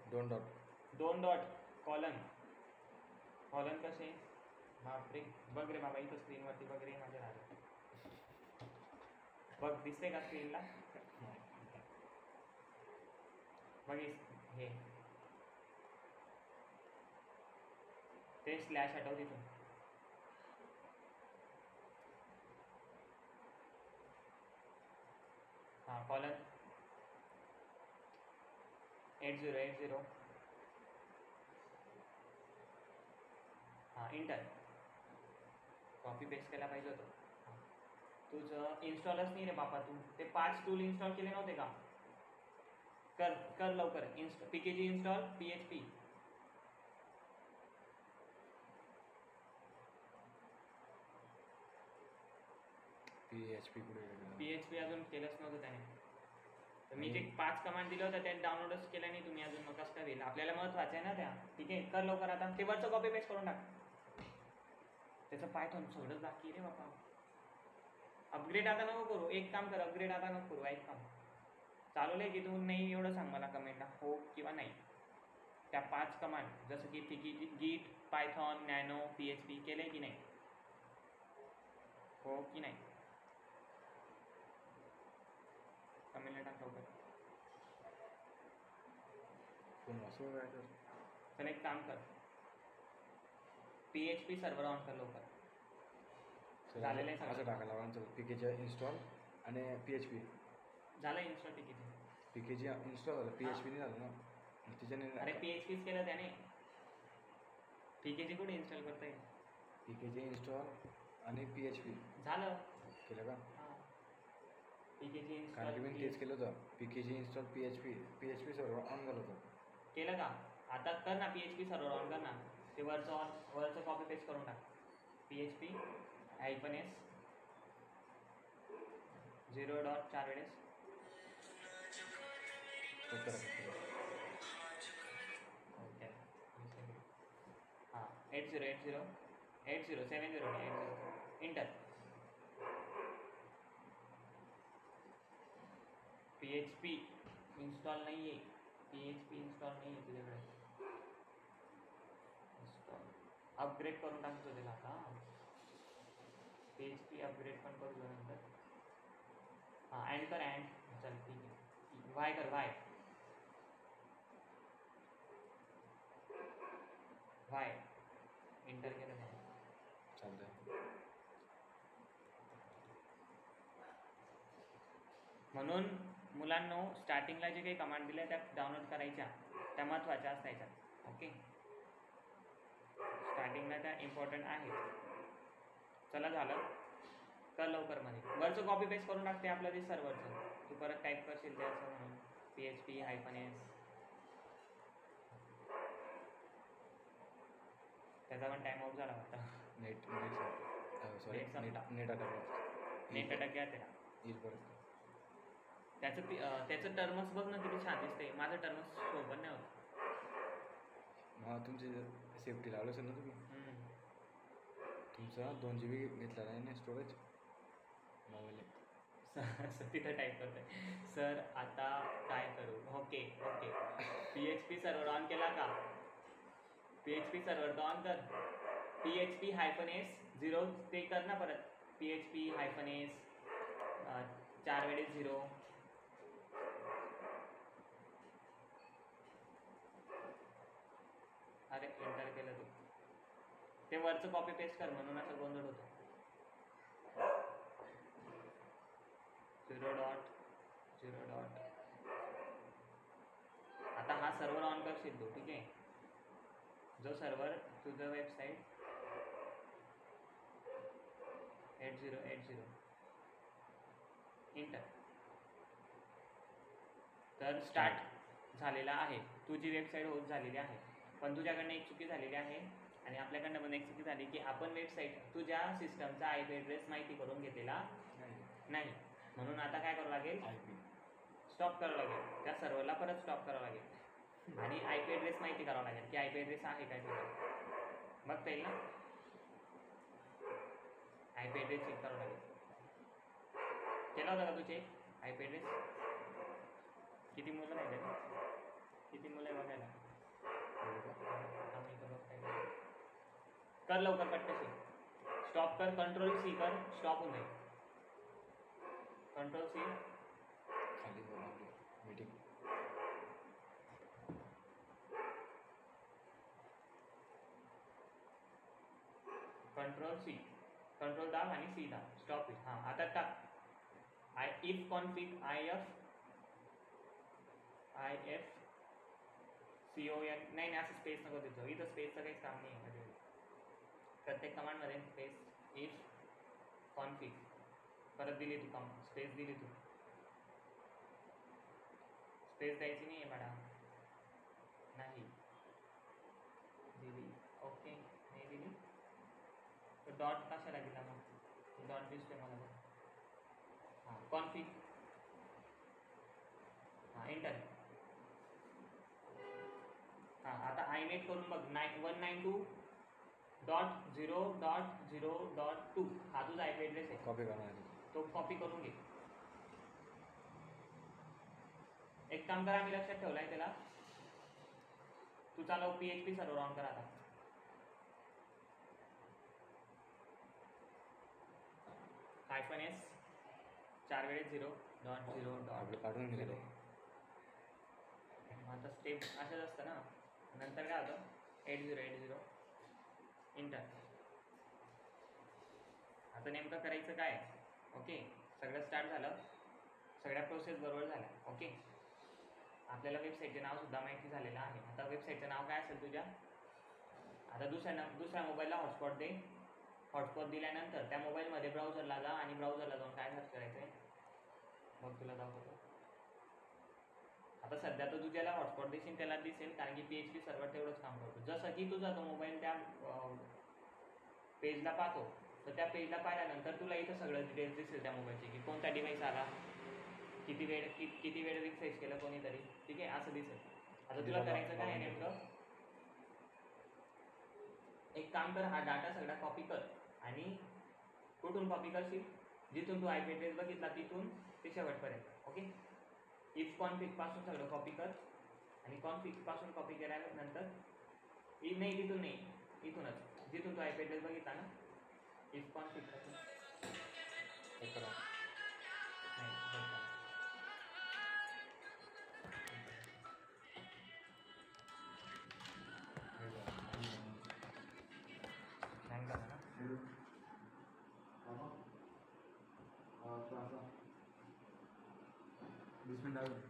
2 डॉट कॉलन कसे. बापरे बघ रे बाबा इथं स्क्रीनवरती बघ रे माझ्या राहत बघ दिसते का स्क्रीनला. बघ हे ते स्लॅश हटव तिथून. हां कॉलन 80. हां इंटर. कॉपी पेस्ट केला पाहिजे होतं. तुझं इन्स्टॉलच नाही रे बापा. तू ते 5 टूल इन्स्टॉल केले नव्हते का. कर लवकर. PKG install PHP. PHP अजून केलंच नव्हतं त्याने. तर मी जे 5 कमांड दिलं होतं त्यात डाउनलोडच केलं नाही तुम्ही अजून. मग कसं काय होईल. आपल्याला महत्त्वाचं आहे ना त्या. ठीक आहे कर लवकर. आता ते वरचं कॉपी पेस्ट करून टाक. त्याचं पायथॉन सगळंच बाकी रे बापा. अपग्रेड आता नको करू. एक काम कर. अपग्रेड आता नको करू. ऐक काम चालवलं आहे की तू नाही एवढं सांग मला कमेंटला हो किंवा नाही. त्या 5 कमांड जसं की गीट पायथॉन नॅनो PHP केलं आहे की नाही. हो की नाही कमेंटला टाक लवकर. चल एक काम कर. PHP सर्व्हर ऑन कर लवकर. झालेलं आहे असं टाकायला लागेल. PKG इन्स्टॉल आणि PHP झालं इन्स्टॉल. PKG इन्स्टॉल झालं. PHP नाही झालं ना त्याच्याने. अरे PHPच केलं त्याने. PKG कुठे इन्स्टॉल करता येईल. PKG इन्स्टॉल आणि PHP झालं केलं का. PKG कारण की मी तेच केलं होतं. PKG install PHP server on झालं होतं. केलं का. आता कर ना PHP सर्व्हर ऑन कर ना. ते वरचं कॉपी पेस्ट करून टाक. PHP -s 0.4 वेळेस. ओके हां 80 70 इंटर. PHP इन्स्टॉल नाही आहे. PHP इन्स्टॉल नाही आहे तुझ्याकडे. इन्स्टॉल अपग्रेड करून टाकतो त्याला आता. PHP अपग्रेड पण करू दे नंतर. हां अँड कर. चल ठीक आहे. वाय कर. वाय इंटर केलं नाही चालतंय. म्हणून मुलांनो स्टार्टिंगला जे काही कमांड दिल्या त्या डाउनलोड करायच्या. त्या महत्त्वाच्या असायच्या. ओके स्टार्टिंगला त्या इम्पॉर्टंट आहेत. चला झालं कर लवकर. मध्ये वरचं कॉपी पेस्ट करून टाकते आपलं ते सर्व्हरचं. तू परत टाईप करशील ते असं म्हणून PHP -s. त्याचा पण टाइम आउट झाला होता. नेट अटक घ्या त्याला. येईल परत. त्याचं टर्म्स बघ ना किती छान दिसते. माझं टर्म्स सोबत नाही होत. मग तुमची सेफ्टी लावलं असेल ना तुम्ही. तुमचा 2 GB घेतला नाही ना स्टोरेज मोबाईल. तिथं टाईप करतोय. सर आता काय करू. ओके PHP सर्व्हर ऑन केला का. PHP सर्व्हर तर ऑन कर. PHP -s 0 ते कर ना परत. PHP -s 4 वेळेस 0. अरे एंटर केलं तू, ते वरचं कॉपी पेस्ट कर म्हणून असं गोंधळ होतो. 0.0. आता हा सर्व्हर ऑन करशील तू, ठीक आहे. जो सर्व्हर तुझं वेबसाईट 8080 इंटर, तर स्टार्ट झालेला आहे. तुझी वेबसाईट होत झालेली आहे, पण तुझ्याकडनं एक चुकी झालेली आहे आणि आपल्याकडनं पण एक चुकी झाली की आपण वेबसाईट तुझ्या सिस्टमचा आय पी ॲड्रेस माहिती करून घेतलेला नाही. म्हणून आता काय करावं लागेल, स्टॉप करावं लागेल, त्या सर्व्हरला परत स्टॉप करावं लागेल आणि आय पी ॲड्रेस माहिती करावं लागेल की आय पी ॲड्रेस आहे काय सगळं बघता येईल ना. आय पी ॲड्रेस चेक करावं लागेल. केला होता का तू चेक आय पी ॲड्रेस? किती मुलं राहिले, किती मुलं आहे बघायला. कर लवकर पटकशी, स्टॉप कर, कंट्रोल सी कर, स्टॉप होऊन जाईल. कंट्रोल सी, खाली मीटिंग. कंट्रोल सी, कंट्रोल दाब आणि सी दाब, स्टॉप इट. हां आता टाक if config I F CON, नाही असं स्पेस नको देतो, इथं स्पेसचं काहीच काम नाही आहे. प्रत्येक कमांडमध्ये स्पेस, इफ कॉन्फिग परत दिली तू, स्पेस दिली तू, स्पेस द्यायची नाही आहे बाळा, नाही दिली. ओके नाही दिली तर डॉट कशाला दिला मग, डॉट दिसतोय मला बघ. हां कॉन्फिग, हां एंटर. हां आता आयनेट करून बघ, 192.0.0.2 हा तुझा आय पी ॲड्रेस आहे. कॉपी करणार तो कॉपी करून घे. एक काम करा, आम्ही लक्षात ठेवलाय त्याला. तू चालव PHP सर्व्हर ऑन करा आता. -s 4 वेळेस 0.0.0. काढून गेले. आता स्टेप असंच असतं ना. नंतर काय होतं 8080 इंटर. आता नेमकं करायचं काय, ओके सगळं स्टार्ट झालं, सगळ्या प्रोसेस बरोबर झाल्या. ओके आपल्याला वेबसाईटचे नावसुद्धा माहिती झालेलं आहे. आता वेबसाईटचं नाव काय असेल तुझ्या, आता दुसऱ्या मोबाईलला हॉटस्पॉट दे. हॉटस्पॉट दिल्यानंतर त्या मोबाईलमध्ये ब्राउझरला जा आणि ब्राउझरला जाऊन काय सर्च करायचं आहे मग तुला दाखवतो. आता सध्या तर तुझ्याला हॉटस्पॉट देशील त्याला दिसेल, कारण की PHP सर्व्हर तेवढंच काम करतो. जसं की तुझा तो मोबाईल त्या पेजला पाहतो, तर त्या पेजला पाहिल्यानंतर तुला इथं सगळं डिटेल्स दिसेल त्या मोबाईलची, की कोणता डिव्हाइस आला, किती वेळ रिफ्रेश केलं कोणीतरी, ठीक आहे असं दिसेल. आता तुला करायचं काय आहे नेमकं, एक काम कर, हा डाटा सगळा कॉपी कर आणि कुठून कॉपी करशील, जिथून तू आय पी ॲड्रेस बघितला तिथून ते शेवटपर्यंत. ओके इफ कॉन्फिग पासून सगळं कॉपी कर आणि कॉन्फिग पासून कॉपी केल्यानंतर नाही तिथून नाही, इथूनच जिथून तू आय पी ॲड्रेस बघितला ना, इफ कॉन्फिग पासून हँग झाला ना. 20 मिनिट आलं.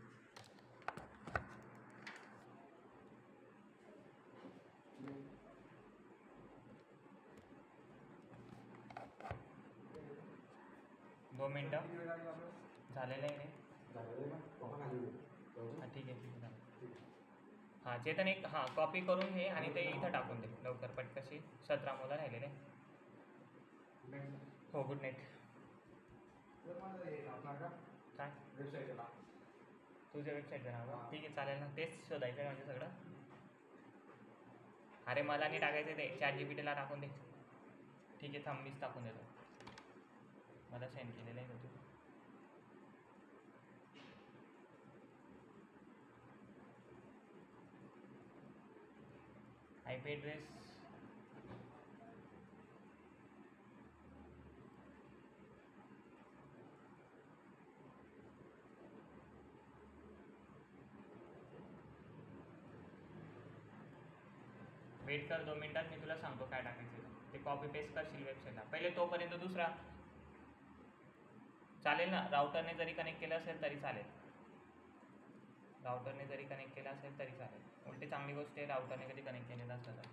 दोन मिनटं झालेलं आहे रे. हां ठीक आहे झालं. हां चेतन एक कॉपी करून घे आणि ते इथं टाकून दे लवकर पटकशी. 17 मुलं राहिलेले. हो गुड नाईट. काय तुझ्या वेबसाईटचं नाव ठीक आहे चालेल ना, तेच शोधायचं आहे म्हणजे सगळं. अरे मला नाही टाकायचं ते, ChatGPTला टाकून दे. ठीक आहे थांब मीच टाकून देतो, मला सेंड केलेलं आहे का तू. आय पी ॲड्रेस वेट कर 2 मिनिटात, मी तुला सांगतो काय टाकायचं ते. कॉपी पेस्ट करशील वेबसाईटला पहिले, तोपर्यंत दुसरा चालेल ना. राउटरने जरी कनेक्ट केलं असेल तरी चालेल, राउटरने जरी कनेक्ट केलं असेल तरी चालेल. उलटी चांगली गोष्ट आहे राउटरने कधी कनेक्ट केलेलं असतं तर.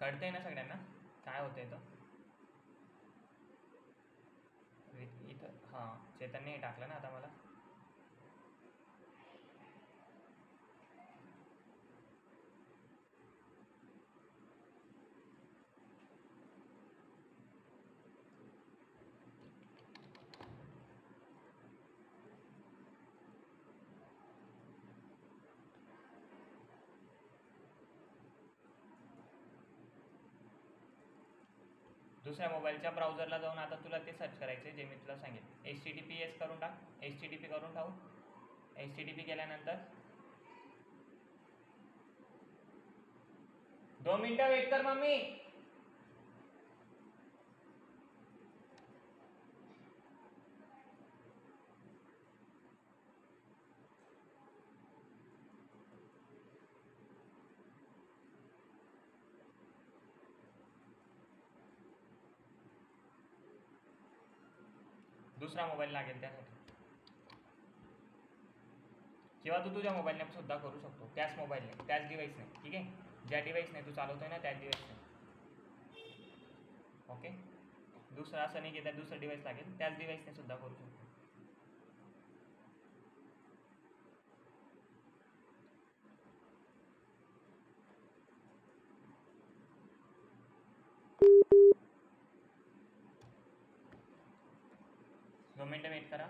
कळतंय ना सगळ्यांना काय होतंय तर. इथं हां चेतनने टाकलं ना आता मला. दुसऱ्या मोबाईलच्या ब्राउझरला जाऊन आता तुला ते सर्च करायचं आहे जे मी तुला सांगेन. HTTPS करून टाक, HTTP करून टाकू. HTTP केल्यानंतर 2 मिनिटं वेट कर मम्मी. दुसरा मोबाईल लागेल त्यासाठी, किंवा तू तुझ्या मोबाईलने सुद्धा करू शकतो, त्याच मोबाईलने त्याच डिव्हाइसने. ठीक आहे, ज्या डिव्हाइसने तू चालवतोय ना त्याच डिव्हाइसने. ओके, दुसरा असं नाही की त्या दुसरं डिव्हाइस लागेल, त्याच डिव्हाइसने सुद्धा करू शकतो. दोन मिनिटं वेट करा.